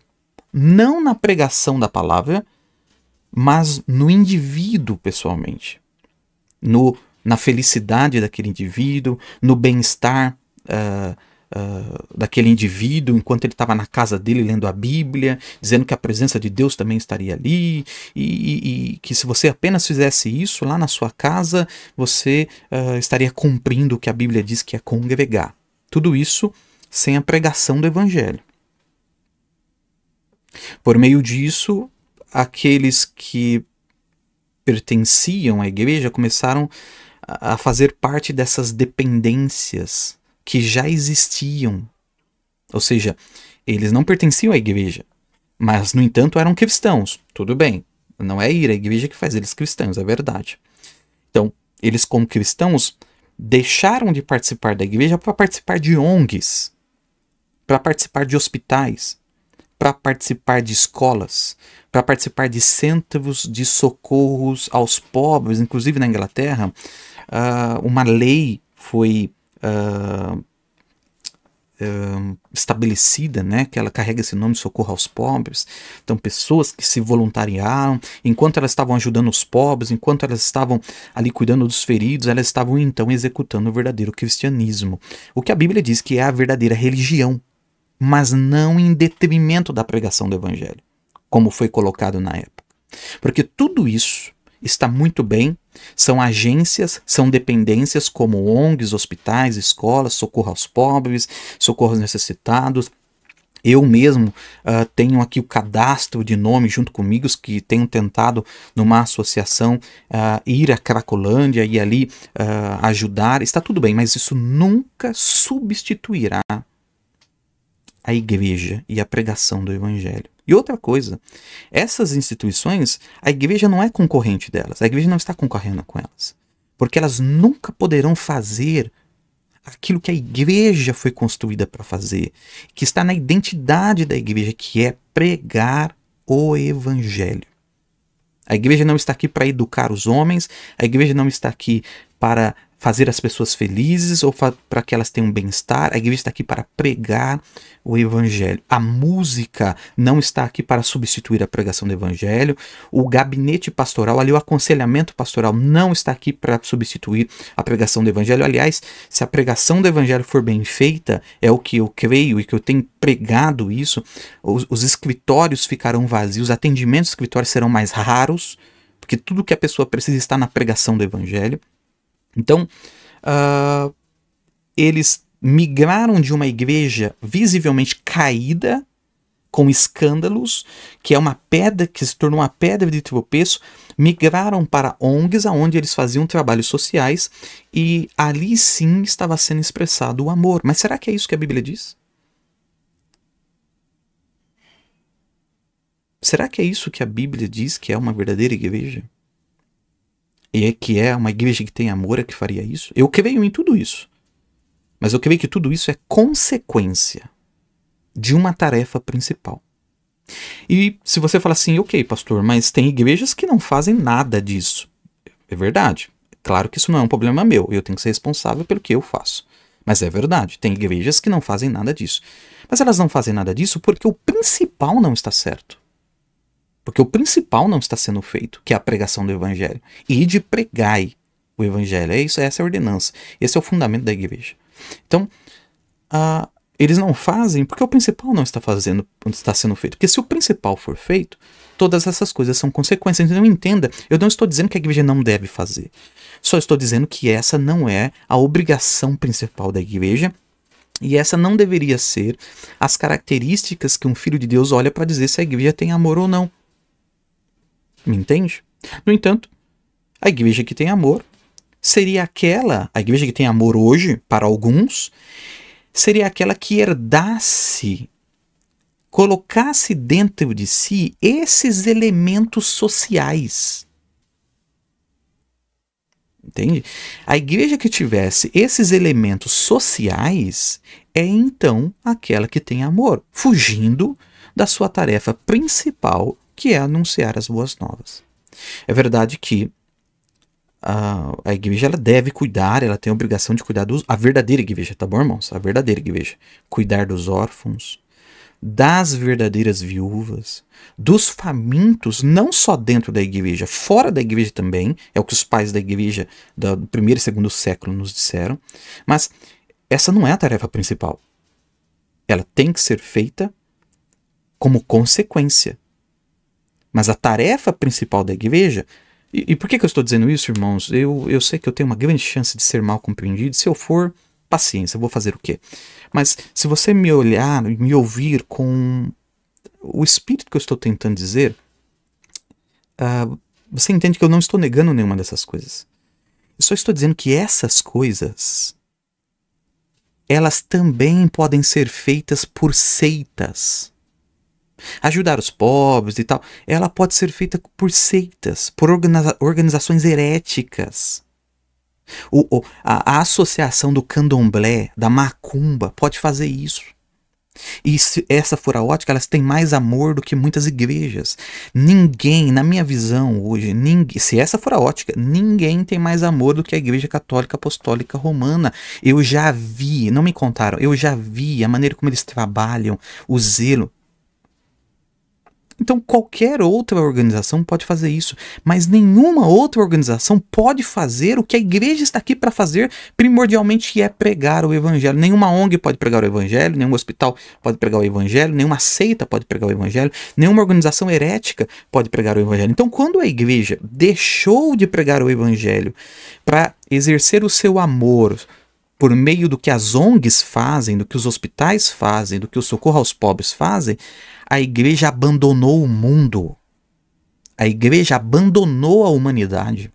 não na pregação da palavra, mas no indivíduo pessoalmente, na felicidade daquele indivíduo, no bem-estar daquele indivíduo enquanto ele estava na casa dele lendo a Bíblia, dizendo que a presença de Deus também estaria ali, e que se você apenas fizesse isso lá na sua casa, você estaria cumprindo o que a Bíblia diz que é congregar. Tudo isso sem a pregação do Evangelho. Por meio disso, aqueles que pertenciam à igreja começaram a fazer parte dessas dependências que já existiam. Ou seja, eles não pertenciam à igreja, mas, no entanto, eram cristãos. Tudo bem, não é ir à igreja que faz eles cristãos, é verdade. Então, eles como cristãos deixaram de participar da igreja para participar de ONGs, para participar de hospitais, para participar de escolas, para participar de centros de socorros aos pobres. Inclusive na Inglaterra, uma lei foi estabelecida, né, que ela carrega esse nome de socorro aos pobres. Então, pessoas que se voluntariaram, enquanto elas estavam ajudando os pobres, enquanto elas estavam ali cuidando dos feridos, elas estavam então executando o verdadeiro cristianismo, o que a Bíblia diz que é a verdadeira religião, mas não em detrimento da pregação do Evangelho, como foi colocado na época. Porque tudo isso está muito bem, são agências, são dependências como ONGs, hospitais, escolas, socorro aos pobres, socorro aos necessitados. Eu mesmo tenho aqui o cadastro de nomes junto comigo, que tenho tentado numa associação ir à Cracolândia e ali ajudar. Está tudo bem, mas isso nunca substituirá a igreja e a pregação do Evangelho. E outra coisa, essas instituições, a igreja não é concorrente delas, a igreja não está concorrendo com elas, porque elas nunca poderão fazer aquilo que a igreja foi construída para fazer, que está na identidade da igreja, que é pregar o Evangelho. A igreja não está aqui para educar os homens, a igreja não está aqui para fazer as pessoas felizes ou para que elas tenham bem-estar. A igreja está aqui para pregar o evangelho. A música não está aqui para substituir a pregação do evangelho. O gabinete pastoral, ali o aconselhamento pastoral não está aqui para substituir a pregação do evangelho. Aliás, se a pregação do evangelho for bem feita, é o que eu creio e que eu tenho pregado isso, os escritórios ficarão vazios, os atendimentos escritórios serão mais raros, porque tudo que a pessoa precisa está na pregação do evangelho. Então, eles migraram de uma igreja visivelmente caída, com escândalos, que é uma pedra, que se tornou uma pedra de tropeço, migraram para ONGs, onde eles faziam trabalhos sociais, e ali sim estava sendo expressado o amor. Mas será que é isso que a Bíblia diz? Será que é isso que a Bíblia diz que é uma verdadeira igreja? E que é uma igreja que tem amor, é que faria isso? Eu creio em tudo isso. Mas eu creio que tudo isso é consequência de uma tarefa principal. E se você fala assim, ok, pastor, mas tem igrejas que não fazem nada disso. É verdade. Claro que isso não é um problema meu. Eu tenho que ser responsável pelo que eu faço. Mas é verdade. Tem igrejas que não fazem nada disso. Mas elas não fazem nada disso porque o principal não está certo. Porque o principal não está sendo feito, que é a pregação do evangelho. E de pregai o evangelho. É isso, essa é a ordenança. Esse é o fundamento da igreja. Então, eles não fazem porque o principal não está sendo feito. Porque se o principal for feito, todas essas coisas são consequências. Então, entenda, eu não estou dizendo que a igreja não deve fazer. Só estou dizendo que essa não é a obrigação principal da igreja. E essa não deveria ser as características que um filho de Deus olha para dizer se a igreja tem amor ou não. Me entende? No entanto, a igreja que tem amor seria a igreja que tem amor hoje, para alguns, seria aquela que herdasse, colocasse dentro de si esses elementos sociais. Entende? A igreja que tivesse esses elementos sociais é então aquela que tem amor, fugindo da sua tarefa principal, que é anunciar as boas novas. É verdade que a igreja ela deve cuidar, ela tem a obrigação de cuidar a verdadeira igreja, tá bom, irmãos? A verdadeira igreja. Cuidar dos órfãos, das verdadeiras viúvas, dos famintos, não só dentro da igreja, fora da igreja também, é o que os pais da igreja do primeiro e segundo século nos disseram, mas essa não é a tarefa principal. Ela tem que ser feita como consequência. Mas a tarefa principal da igreja, e por que eu estou dizendo isso, irmãos? Eu sei que eu tenho uma grande chance de ser mal compreendido. Se eu for, paciência, eu vou fazer o quê? Mas se você me olhar, me ouvir com o espírito que eu estou tentando dizer, você entende que eu não estou negando nenhuma dessas coisas. Eu só estou dizendo que essas coisas, elas também podem ser feitas por seitas. Ajudar os pobres e tal, ela pode ser feita por seitas, por organizações heréticas. A associação do candomblé, da macumba, pode fazer isso. E se essa for a ótica, elas têm mais amor do que muitas igrejas. Ninguém, na minha visão hoje, se essa for a ótica, ninguém tem mais amor do que a Igreja Católica Apostólica Romana. Eu já vi, não me contaram, eu já vi a maneira como eles trabalham, o zelo. Então qualquer outra organização pode fazer isso, mas nenhuma outra organização pode fazer o que a igreja está aqui para fazer primordialmente, que é pregar o evangelho. Nenhuma ONG pode pregar o evangelho, nenhum hospital pode pregar o evangelho, nenhuma seita pode pregar o evangelho, nenhuma organização herética pode pregar o evangelho. Então quando a igreja deixou de pregar o evangelho para exercer o seu amor por meio do que as ONGs fazem, do que os hospitais fazem, do que o socorro aos pobres fazem, a igreja abandonou o mundo. A igreja abandonou a humanidade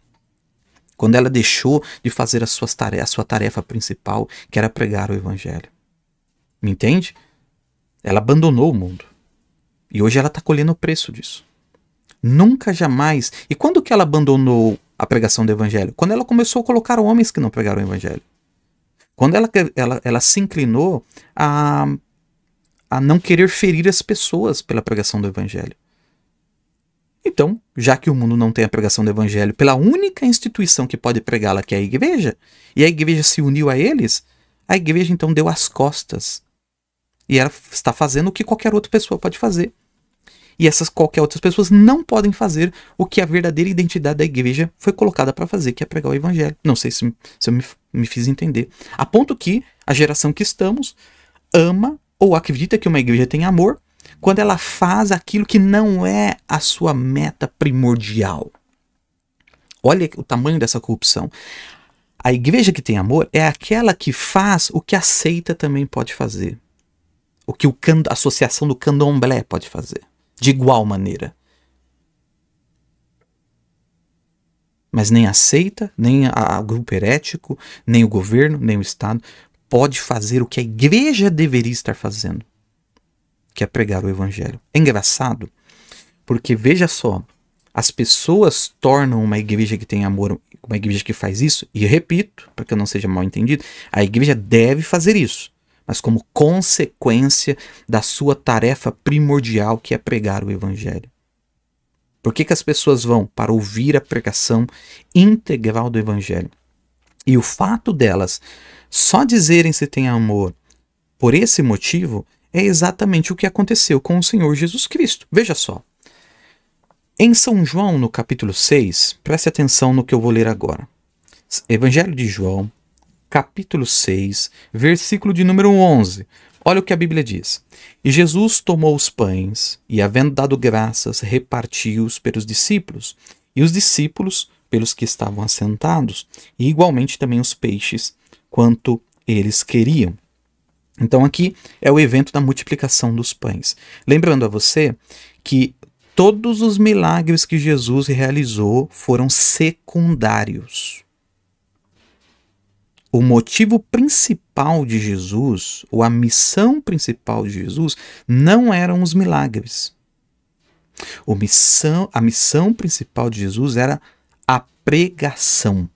quando ela deixou de fazer a sua tarefa principal, que era pregar o evangelho. Me entende? Ela abandonou o mundo. E hoje ela está colhendo o preço disso. Nunca, jamais. E quando que ela abandonou a pregação do evangelho? Quando ela começou a colocar homens que não pregaram o evangelho. Quando ela se inclinou a não querer ferir as pessoas pela pregação do evangelho. Então, já que o mundo não tem a pregação do evangelho pela única instituição que pode pregá-la, que é a igreja, e a igreja se uniu a eles, a igreja então deu as costas. E ela está fazendo o que qualquer outra pessoa pode fazer. E essas qualquer outras pessoas não podem fazer o que a verdadeira identidade da igreja foi colocada para fazer, que é pregar o evangelho. Não sei se eu me fiz entender. A ponto que a geração que estamos ama ou acredita que uma igreja tem amor quando ela faz aquilo que não é a sua meta primordial. Olha o tamanho dessa corrupção. A igreja que tem amor é aquela que faz o que a seita também pode fazer. O que a associação do candomblé pode fazer. De igual maneira. Mas nem a seita, nem o grupo herético, nem o governo, nem o Estado pode fazer o que a igreja deveria estar fazendo, que é pregar o evangelho. É engraçado, porque veja só, as pessoas tornam uma igreja que tem amor, uma igreja que faz isso, e eu repito, para que eu não seja mal entendido, a igreja deve fazer isso, mas como consequência da sua tarefa primordial, que é pregar o evangelho. Por que as pessoas vão? Para ouvir a pregação integral do evangelho. E o fato delas só dizerem se tem amor por esse motivo é exatamente o que aconteceu com o Senhor Jesus Cristo. Veja só. Em São João, no capítulo 6, preste atenção no que eu vou ler agora. Evangelho de João, capítulo 6, versículo de número 11. Olha o que a Bíblia diz. E Jesus tomou os pães e, havendo dado graças, repartiu-os pelos discípulos, e os discípulos pelos que estavam assentados, e igualmente também os peixes, quanto eles queriam. Então aqui é o evento da multiplicação dos pães. Lembrando a você que todos os milagres que Jesus realizou foram secundários. O motivo principal de Jesus, ou a missão principal de Jesus, não eram os milagres. A missão principal de Jesus era a pregação.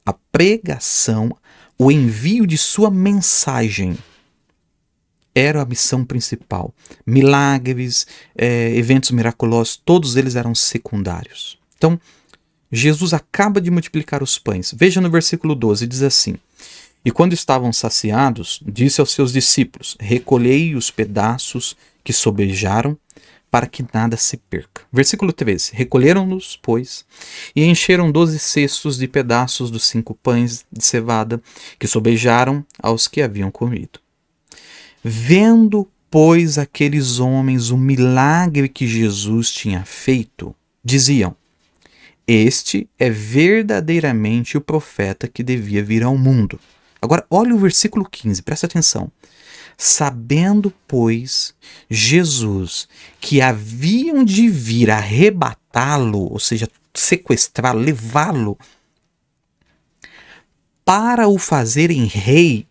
A pregação, o envio de sua mensagem era a missão principal. Milagres, eventos miraculosos, todos eles eram secundários. Então, Jesus acaba de multiplicar os pães. Veja no versículo 12, diz assim: E quando estavam saciados, disse aos seus discípulos: Recolhei os pedaços que sobejaram, para que nada se perca. Versículo 13: Recolheram-nos, pois, e encheram 12 cestos de pedaços dos 5 pães de cevada que sobejaram aos que haviam comido. Vendo, pois, aqueles homens o milagre que Jesus tinha feito, diziam: Este é verdadeiramente o profeta que devia vir ao mundo. Agora, olha o versículo 15, presta atenção. Sabendo, pois, Jesus que haviam de vir arrebatá-lo, ou seja, sequestrá-lo, levá-lo, para o fazerem rei,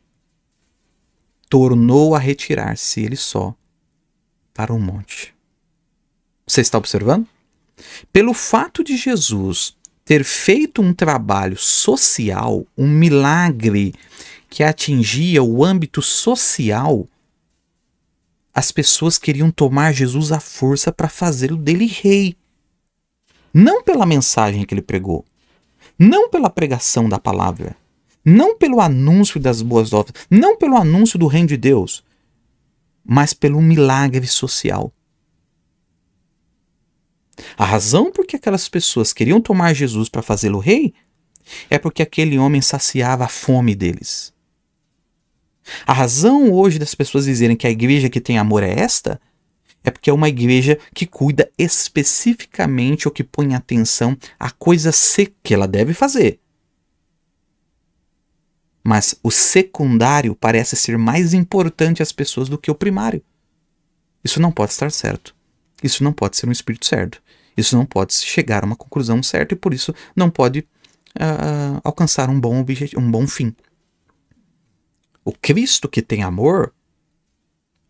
tornou a retirar-se ele só para o monte. Você está observando? Pelo fato de Jesus ter feito um trabalho social, um milagre que atingia o âmbito social, as pessoas queriam tomar Jesus à força para fazê-lo dele rei. Não pela mensagem que ele pregou, não pela pregação da palavra, não pelo anúncio das boas novas, não pelo anúncio do reino de Deus, mas pelo milagre social. A razão por que aquelas pessoas queriam tomar Jesus para fazê-lo rei é porque aquele homem saciava a fome deles. A razão hoje das pessoas dizerem que a igreja que tem amor é esta é porque é uma igreja que cuida especificamente ou que põe atenção a coisas que ela deve fazer. Mas o secundário parece ser mais importante às pessoas do que o primário. Isso não pode estar certo. Isso não pode ser um espírito certo. Isso não pode chegar a uma conclusão certa e por isso não pode alcançar um bom objetivo, um bom fim. O Cristo que tem amor,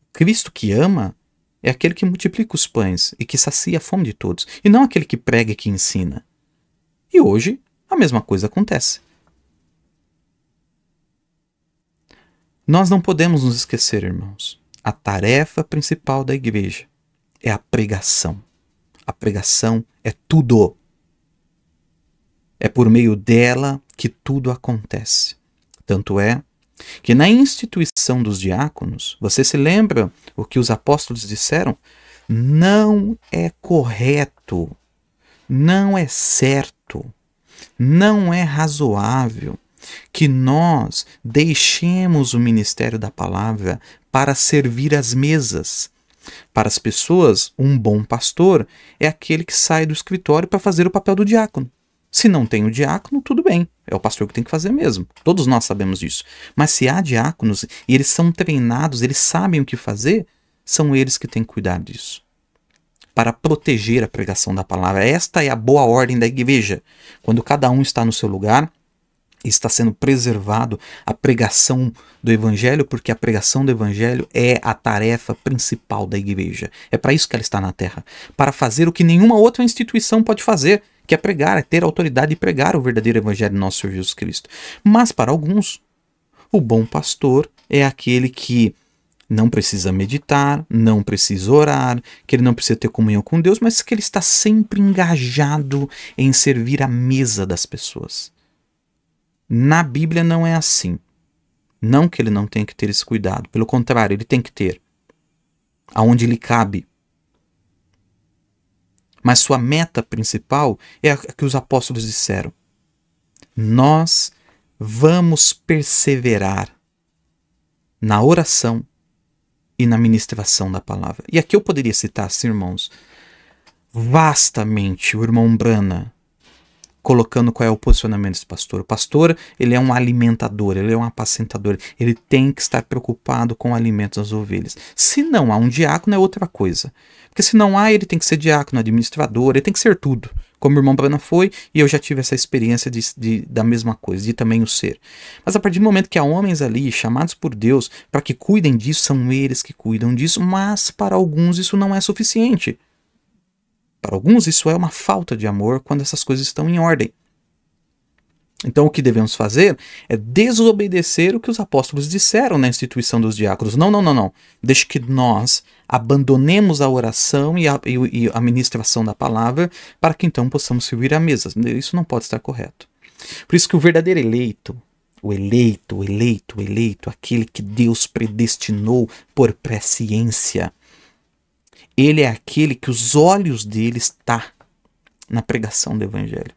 o Cristo que ama, é aquele que multiplica os pães e que sacia a fome de todos, e não aquele que prega e que ensina. E hoje a mesma coisa acontece. Nós não podemos nos esquecer, irmãos. A tarefa principal da igreja é a pregação. A pregação é tudo. É por meio dela que tudo acontece. Tanto é que na instituição dos diáconos, você se lembra o que os apóstolos disseram? Não é correto, não é certo, não é razoável que nós deixemos o ministério da palavra para servir as mesas. Para as pessoas, um bom pastor é aquele que sai do escritório para fazer o papel do diácono. Se não tem o diácono, tudo bem, é o pastor que tem que fazer mesmo. Todos nós sabemos disso. Mas se há diáconos e eles são treinados, eles sabem o que fazer, são eles que têm que cuidar disso. Para proteger a pregação da palavra. Esta é a boa ordem da igreja. Quando cada um está no seu lugar, está sendo preservado a pregação do evangelho, porque a pregação do evangelho é a tarefa principal da igreja. É para isso que ela está na terra. Para fazer o que nenhuma outra instituição pode fazer, que é pregar, é ter a autoridade de pregar o verdadeiro evangelho do nosso Senhor Jesus Cristo. Mas para alguns, o bom pastor é aquele que não precisa meditar, não precisa orar, que ele não precisa ter comunhão com Deus, mas que ele está sempre engajado em servir a mesa das pessoas. Na Bíblia não é assim. Não que ele não tenha que ter esse cuidado. Pelo contrário, ele tem que ter. Aonde lhe cabe. Mas sua meta principal é a que os apóstolos disseram. Nós vamos perseverar na oração e na ministração da palavra. E aqui eu poderia citar, assim, irmãos, vastamente o irmão Brana, colocando qual é o posicionamento desse pastor. O pastor, ele é um alimentador, ele é um apacentador, ele tem que estar preocupado com o alimento das ovelhas. Se não há um diácono, é outra coisa. Porque se não há, ele tem que ser diácono, administrador, ele tem que ser tudo. Como o irmão Brana foi, e eu já tive essa experiência da mesma coisa, de também o ser. Mas a partir do momento que há homens ali, chamados por Deus, para que cuidem disso, são eles que cuidam disso, mas para alguns isso não é suficiente. Para alguns isso é uma falta de amor quando essas coisas estão em ordem. Então o que devemos fazer é desobedecer o que os apóstolos disseram na instituição dos diáconos. Não. Deixe que nós abandonemos a oração e a ministração da palavra para que então possamos servir à mesa. Isso não pode estar correto. Por isso que o verdadeiro eleito, o eleito, aquele que Deus predestinou por presciência, ele é aquele que os olhos dele estão na pregação do evangelho.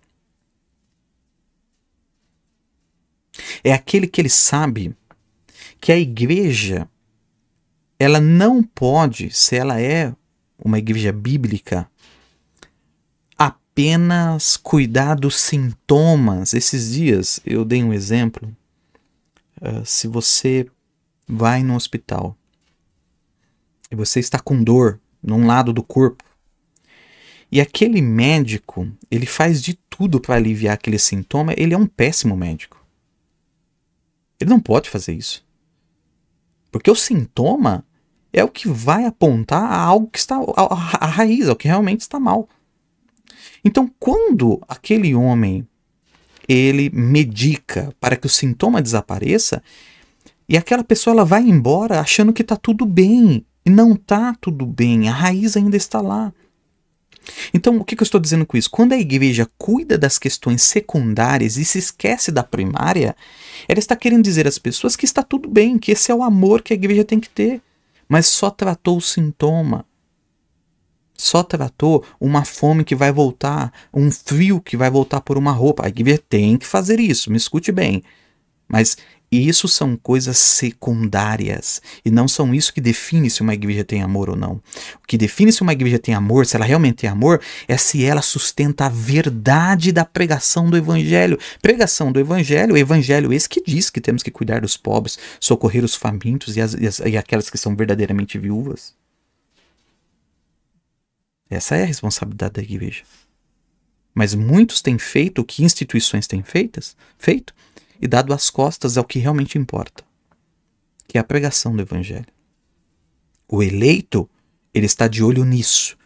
É aquele que ele sabe que a igreja, ela não pode, se ela é uma igreja bíblica, apenas cuidar dos sintomas. Esses dias eu dei um exemplo. Se você vai no hospital e você está com dor num lado do corpo, e aquele médico, ele faz de tudo para aliviar aquele sintoma, ele é um péssimo médico. Ele não pode fazer isso. Porque o sintoma é o que vai apontar a algo que está, a raiz, ao que realmente está mal. Então, quando aquele homem, ele medica para que o sintoma desapareça, e aquela pessoa ela vai embora achando que está tudo bem, e não está tudo bem, a raiz ainda está lá. Então, o que eu estou dizendo com isso? Quando a igreja cuida das questões secundárias e se esquece da primária, ela está querendo dizer às pessoas que está tudo bem, que esse é o amor que a igreja tem que ter, mas só tratou o sintoma. Só tratou uma fome que vai voltar, um frio que vai voltar por uma roupa. A igreja tem que fazer isso, me escute bem. Mas isso são coisas secundárias e não são isso que define se uma igreja tem amor ou não. O que define se uma igreja tem amor, se ela realmente tem amor, é se ela sustenta a verdade da pregação do evangelho. Pregação do evangelho, o evangelho esse que diz que temos que cuidar dos pobres, socorrer os famintos e aquelas que são verdadeiramente viúvas. Essa é a responsabilidade da igreja. Mas muitos têm feito o que instituições têm feito e dado as costas ao que realmente importa, que é a pregação do evangelho. O eleito, ele está de olho nisso.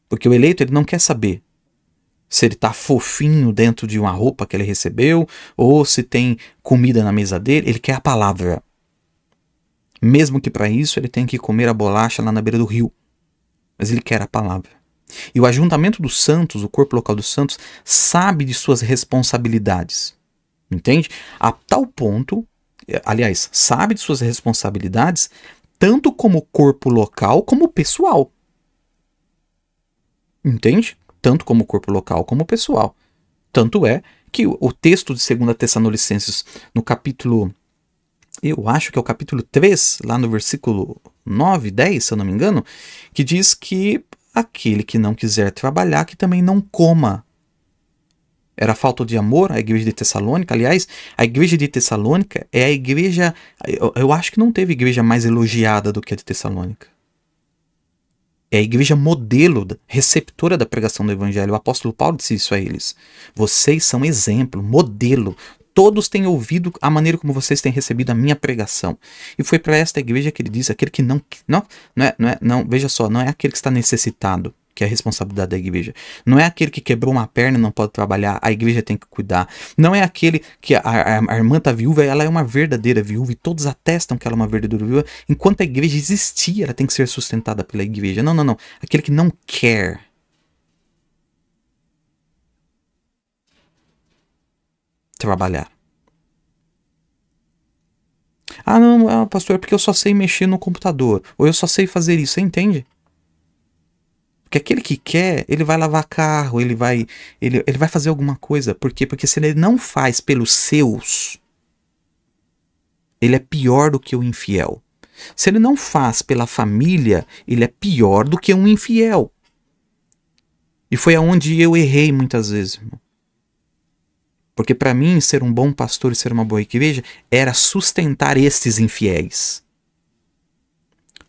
Porque o eleito, ele não quer saber se ele está fofinho dentro de uma roupa que ele recebeu, ou se tem comida na mesa dele, ele quer a palavra. Mesmo que para isso ele tenha que comer a bolacha lá na beira do rio. Mas ele quer a palavra. E o ajuntamento dos santos, o corpo local dos santos, sabe de suas responsabilidades. Entende? A tal ponto, aliás, sabe de suas responsabilidades, tanto como corpo local como pessoal. Entende? Tanto como corpo local como pessoal. Tanto é que o texto de 2 Tessalonicenses, no capítulo, eu acho que é o capítulo 3, lá no versículo 9, 10, se eu não me engano, que diz que aquele que não quiser trabalhar, que também não coma. Era falta de amor à igreja de Tessalônica. Aliás, a igreja de Tessalônica é a igreja, eu acho que não teve igreja mais elogiada do que a de Tessalônica. É a igreja modelo, receptora da pregação do evangelho. O apóstolo Paulo disse isso a eles. Vocês são exemplo, modelo. Todos têm ouvido a maneira como vocês têm recebido a minha pregação. E foi para esta igreja que ele disse, aquele que não, veja só, não é aquele que está necessitado, que é a responsabilidade da igreja. Não é aquele que quebrou uma perna e não pode trabalhar, a igreja tem que cuidar. Não é aquele que a irmã está viúva, ela é uma verdadeira viúva e todos atestam que ela é uma verdadeira viúva. Enquanto a igreja existir, ela tem que ser sustentada pela igreja. Não. Aquele que não quer trabalhar. Ah, não, pastor, é porque eu só sei mexer no computador. Ou eu só sei fazer isso, você entende? Porque aquele que quer, ele vai lavar carro, ele vai fazer alguma coisa. Por quê? Porque se ele não faz pelos seus, ele é pior do que o infiel. Se ele não faz pela família, ele é pior do que um infiel. E foi aonde eu errei muitas vezes, irmão. Porque para mim, ser um bom pastor e ser uma boa igreja era sustentar estes infiéis.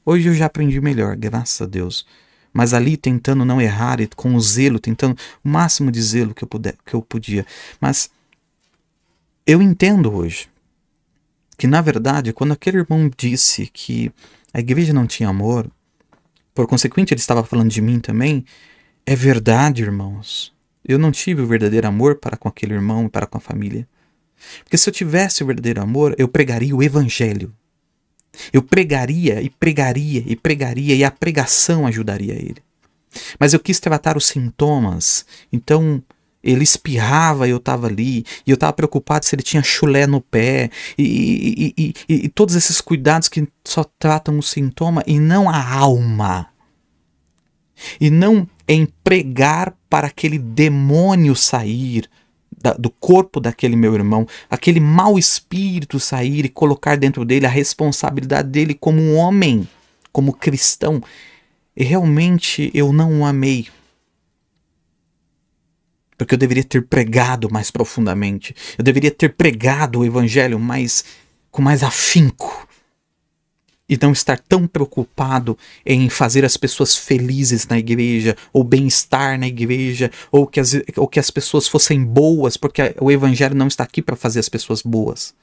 Hoje eu já aprendi melhor, graças a Deus. Mas ali tentando não errar, e com o zelo, tentando o máximo de zelo que eu podia. Mas eu entendo hoje que, na verdade, quando aquele irmão disse que a igreja não tinha amor, por consequente ele estava falando de mim também, é verdade, irmãos. Eu não tive o verdadeiro amor para com aquele irmão e para com a família. Porque se eu tivesse o verdadeiro amor, eu pregaria o evangelho. Eu pregaria e pregaria e pregaria e a pregação ajudaria ele. Mas eu quis tratar os sintomas. Então ele espirrava e eu estava ali. E eu estava preocupado se ele tinha chulé no pé. E todos esses cuidados que só tratam o sintoma e não a alma. E não em pregar para aquele demônio sair do corpo daquele meu irmão, aquele mau espírito sair e colocar dentro dele a responsabilidade dele como um homem, como cristão. E realmente eu não o amei. Porque eu deveria ter pregado mais profundamente. Eu deveria ter pregado o evangelho com mais afinco. E não estar tão preocupado em fazer as pessoas felizes na igreja, ou bem-estar na igreja, ou que as pessoas fossem boas, porque o evangelho não está aqui para fazer as pessoas boas.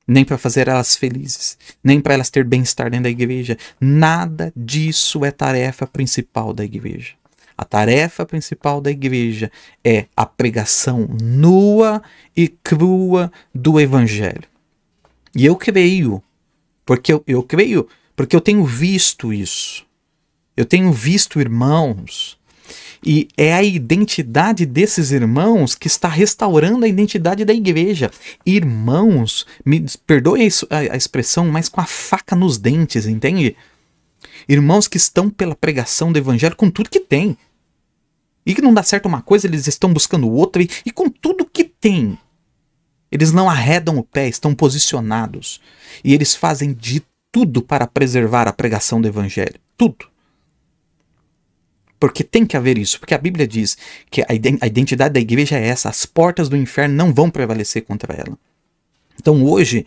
Nem para fazer elas felizes, nem para elas ter bem-estar dentro da igreja. Nada disso é tarefa principal da igreja. A tarefa principal da igreja é a pregação nua e crua do evangelho. E eu creio, porque eu tenho visto isso. Eu tenho visto irmãos, e é a identidade desses irmãos que está restaurando a identidade da igreja. Irmãos, me perdoe a expressão, mas com a faca nos dentes, entende? Irmãos que estão pela pregação do evangelho com tudo que tem. E que não dá certo uma coisa, eles estão buscando outra, e com tudo que tem. Eles não arredam o pé, estão posicionados. E eles fazem de tudo para preservar a pregação do evangelho. Tudo. Porque tem que haver isso. Porque a Bíblia diz que a identidade da igreja é essa. As portas do inferno não vão prevalecer contra ela. Então hoje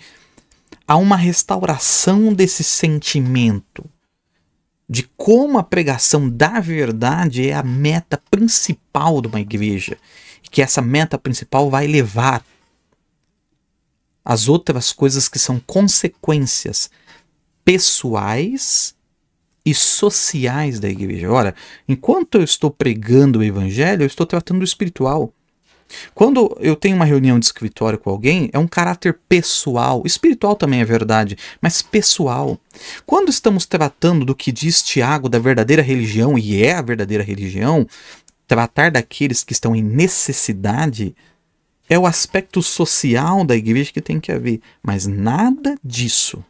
há uma restauração desse sentimento de como a pregação da verdade é a meta principal de uma igreja. E que essa meta principal vai levar as outras coisas que são consequências pessoais e sociais da igreja. Ora, enquanto eu estou pregando o evangelho, eu estou tratando do espiritual. Quando eu tenho uma reunião de escritório com alguém, é um caráter pessoal. Espiritual também é verdade, mas pessoal. Quando estamos tratando do que diz Tiago da verdadeira religião, e é a verdadeira religião, tratar daqueles que estão em necessidade, é o aspecto social da igreja que tem que haver. Mas nada disso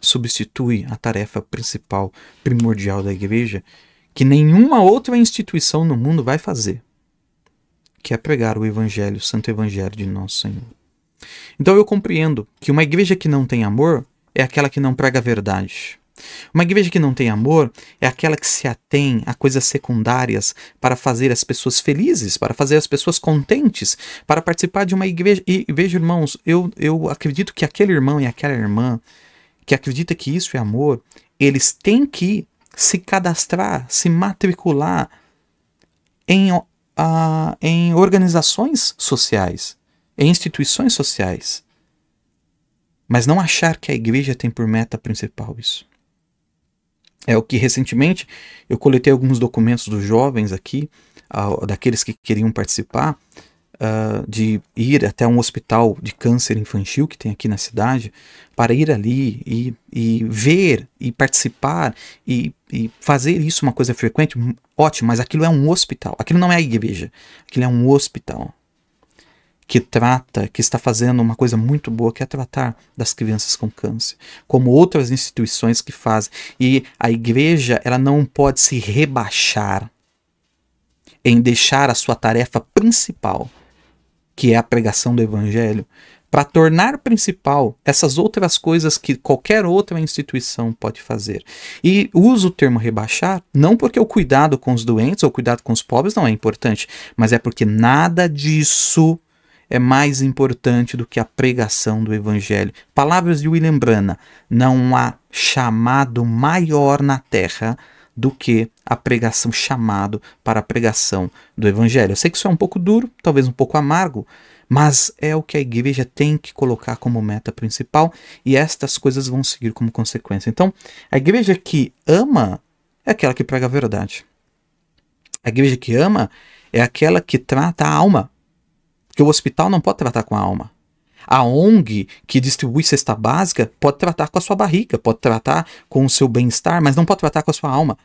substitui a tarefa principal, primordial da igreja, que nenhuma outra instituição no mundo vai fazer, que é pregar o Evangelho, o Santo Evangelho de Nosso Senhor. Então eu compreendo que uma igreja que não tem amor é aquela que não prega a verdade. Uma igreja que não tem amor é aquela que se atém a coisas secundárias para fazer as pessoas felizes, para fazer as pessoas contentes, para participar de uma igreja. E veja, irmãos, eu acredito que aquele irmão e aquela irmã que acredita que isso é amor, eles têm que se cadastrar, se matricular em organizações sociais, em instituições sociais. Mas não achar que a igreja tem por meta principal isso. É o que recentemente eu coletei alguns documentos dos jovens aqui, daqueles que queriam participar, de ir até um hospital de câncer infantil que tem aqui na cidade, para ir ali e ver e participar e fazer isso uma coisa frequente. Ótimo, mas aquilo é um hospital, aquilo não é a igreja, aquilo é um hospital que trata, que está fazendo uma coisa muito boa, que é tratar das crianças com câncer, como outras instituições que fazem. E a igreja, ela não pode se rebaixar em deixar a sua tarefa principal, que é a pregação do Evangelho, para tornar principal essas outras coisas que qualquer outra instituição pode fazer. E uso o termo rebaixar, não porque o cuidado com os doentes ou o cuidado com os pobres não é importante, mas é porque nada disso é mais importante do que a pregação do Evangelho. Palavras de William Branham: não há chamado maior na terra do que a pregação, chamado para a pregação do Evangelho. Eu sei que isso é um pouco duro, talvez um pouco amargo, mas é o que a igreja tem que colocar como meta principal, e estas coisas vão seguir como consequência. Então, a igreja que ama é aquela que prega a verdade. A igreja que ama é aquela que trata a alma, porque o hospital não pode tratar com a alma. A ONG que distribui cesta básica pode tratar com a sua barriga, pode tratar com o seu bem-estar, mas não pode tratar com a sua alma.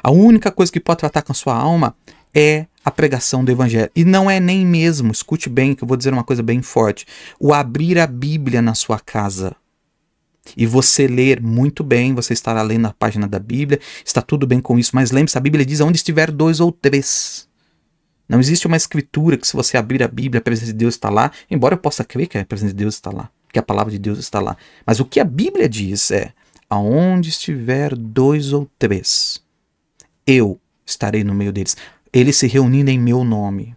A única coisa que pode tratar com a sua alma é a pregação do Evangelho. E não é nem mesmo, escute bem que eu vou dizer uma coisa bem forte, o abrir a Bíblia na sua casa e você ler muito bem, você estará lendo a página da Bíblia, está tudo bem com isso, mas lembre-se, a Bíblia diz: onde estiver 2 ou 3. Não existe uma escritura que, se você abrir a Bíblia, a presença de Deus está lá, embora eu possa crer que a presença de Deus está lá, que a palavra de Deus está lá. Mas o que a Bíblia diz é: aonde estiver 2 ou 3, eu estarei no meio deles. Eles se reunindo em meu nome.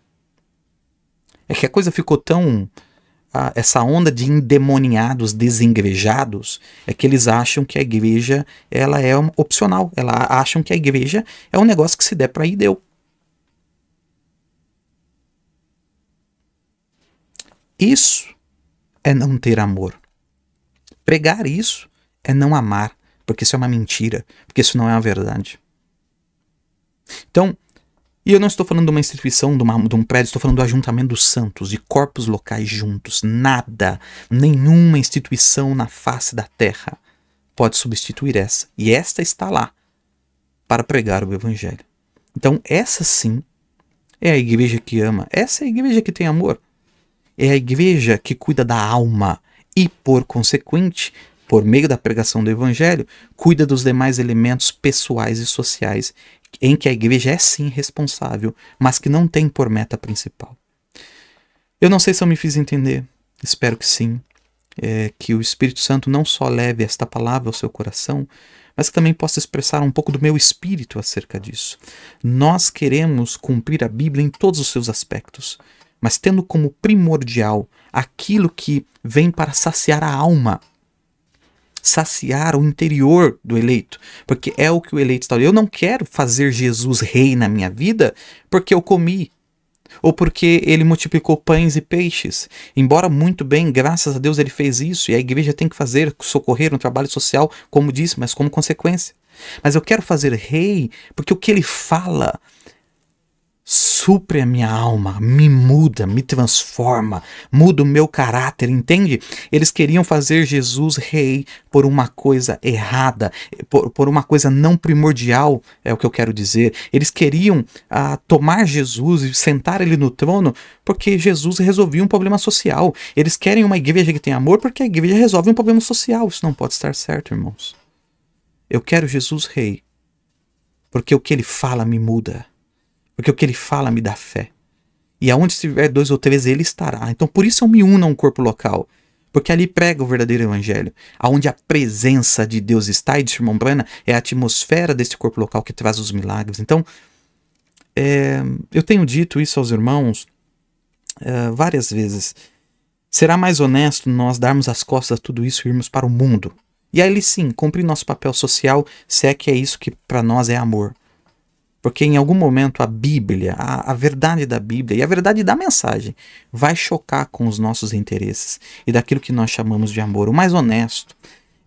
É que a coisa ficou tão... essa onda de endemoniados, desengrejados, é que eles acham que a igreja ela é opcional. Elas acham que a igreja é um negócio que, se der para ir, deu. Isso é não ter amor. Pregar isso é não amar, porque isso é uma mentira, porque isso não é a verdade. Então, e eu não estou falando de uma instituição, de um prédio, estou falando do ajuntamento dos santos, de corpos locais juntos. Nada, nenhuma instituição na face da terra pode substituir essa. E esta está lá para pregar o Evangelho. Então, essa sim é a igreja que ama, essa é a igreja que tem amor. É a igreja que cuida da alma e, por consequente, por meio da pregação do Evangelho, cuida dos demais elementos pessoais e sociais, em que a igreja é sim responsável, mas que não tem por meta principal. Eu não sei se eu me fiz entender, espero que sim, que o Espírito Santo não só leve esta palavra ao seu coração, mas que também possa expressar um pouco do meu espírito acerca disso. Nós queremos cumprir a Bíblia em todos os seus aspectos, mas tendo como primordial aquilo que vem para saciar a alma, saciar o interior do eleito, porque é o que o eleito está. Eu não quero fazer Jesus rei na minha vida porque eu comi, ou porque ele multiplicou pães e peixes. Embora muito bem, graças a Deus ele fez isso, e a igreja tem que fazer, socorrer no trabalho social, como disse, mas como consequência. Mas eu quero fazer rei porque o que ele fala supre a minha alma, me muda, me transforma, muda o meu caráter, entende? Eles queriam fazer Jesus rei por uma coisa errada, por uma coisa não primordial, é o que eu quero dizer. Eles queriam tomar Jesus e sentar ele no trono porque Jesus resolvia um problema social. Eles querem uma igreja que tem amor porque a igreja resolve um problema social. Isso não pode estar certo, irmãos. Eu quero Jesus rei porque o que ele fala me muda. Porque o que ele fala me dá fé. E aonde estiver 2 ou 3, ele estará. Então por isso eu me uno a um corpo local. Porque ali prega o verdadeiro evangelho. Aonde a presença de Deus está, e de irmão Brana, é a atmosfera desse corpo local que traz os milagres. Então, eu tenho dito isso aos irmãos várias vezes. Será mais honesto nós darmos as costas a tudo isso e irmos para o mundo. E aí sim, cumprir nosso papel social, se é que é isso que para nós é amor. Porque em algum momento a Bíblia, a verdade da Bíblia e a verdade da mensagem vai chocar com os nossos interesses e daquilo que nós chamamos de amor. O mais honesto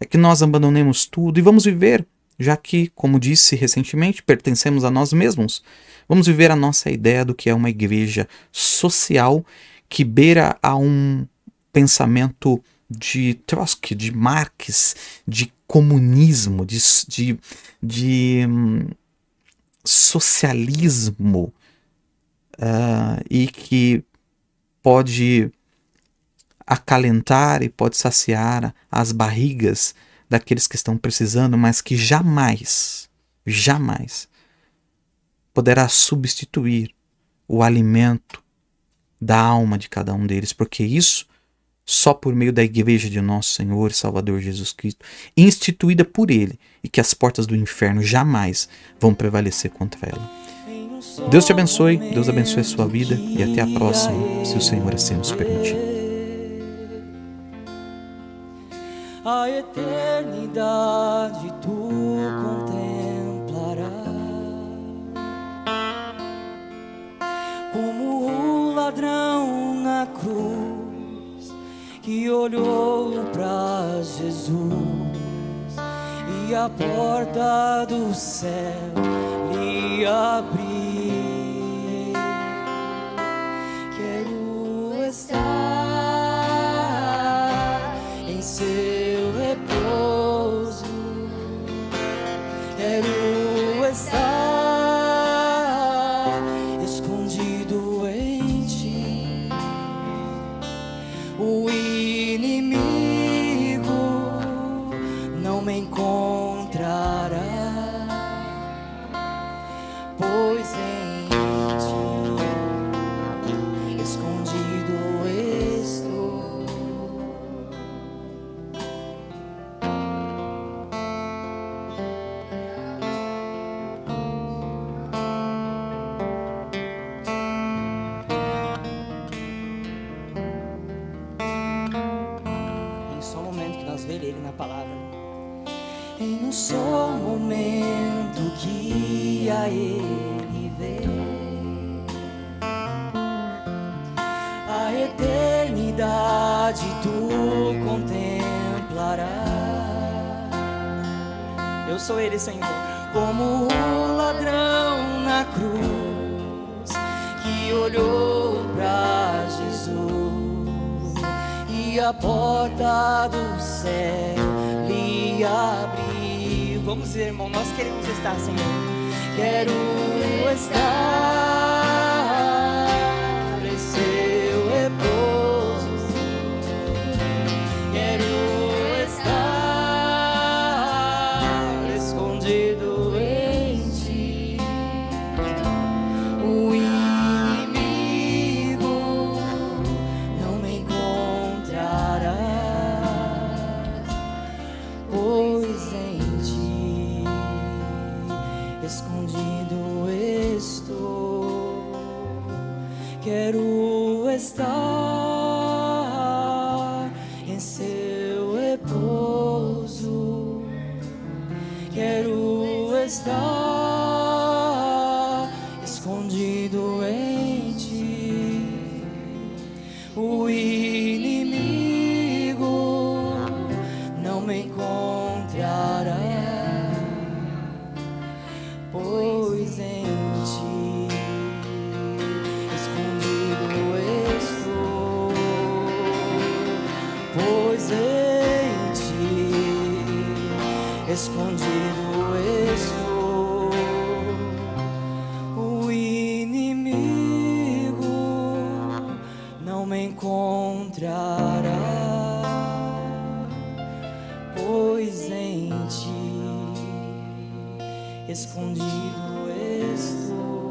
é que nós abandonemos tudo e vamos viver, já que, como disse recentemente, pertencemos a nós mesmos. Vamos viver a nossa ideia do que é uma igreja social que beira a um pensamento de Trotsky, de Marx, de comunismo, de socialismo, e que pode acalentar e pode saciar as barrigas daqueles que estão precisando, mas que jamais, jamais poderá substituir o alimento da alma de cada um deles, porque isso só por meio da igreja de nosso Senhor e Salvador Jesus Cristo, instituída por Ele, e que as portas do inferno jamais vão prevalecer contra ela. Deus te abençoe, Deus abençoe a sua vida e até a próxima, se o Senhor assim nos permitir. A eternidade tu contemplarás, como o ladrão na cruz que olhou para Jesus e a porta do céu lhe abriu. Quero estar em seu repouso, quero estar escondido em ti. O inimigo não me encontrará, pois em ti escondido estou. Em só um momento que nós veremos Ele na palavra. Em um só momento que a Ele vê, a eternidade tu contemplarás. Eu sou Ele, Senhor, como o ladrão na cruz que olhou para Jesus e a porta do céu lhe abriu. Vamos dizer, irmão, nós queremos estar, Senhor. Quero estar em seu repouso. Quero estar escondido em ti. O inimigo não me encontrará, pois em ti escondido estou. Quero estar em seu repouso. Quero estar escondido em ti. O inimigo não me encontrará, pois em ti escondido estou. O inimigo não me encontrará, pois em ti escondido estou.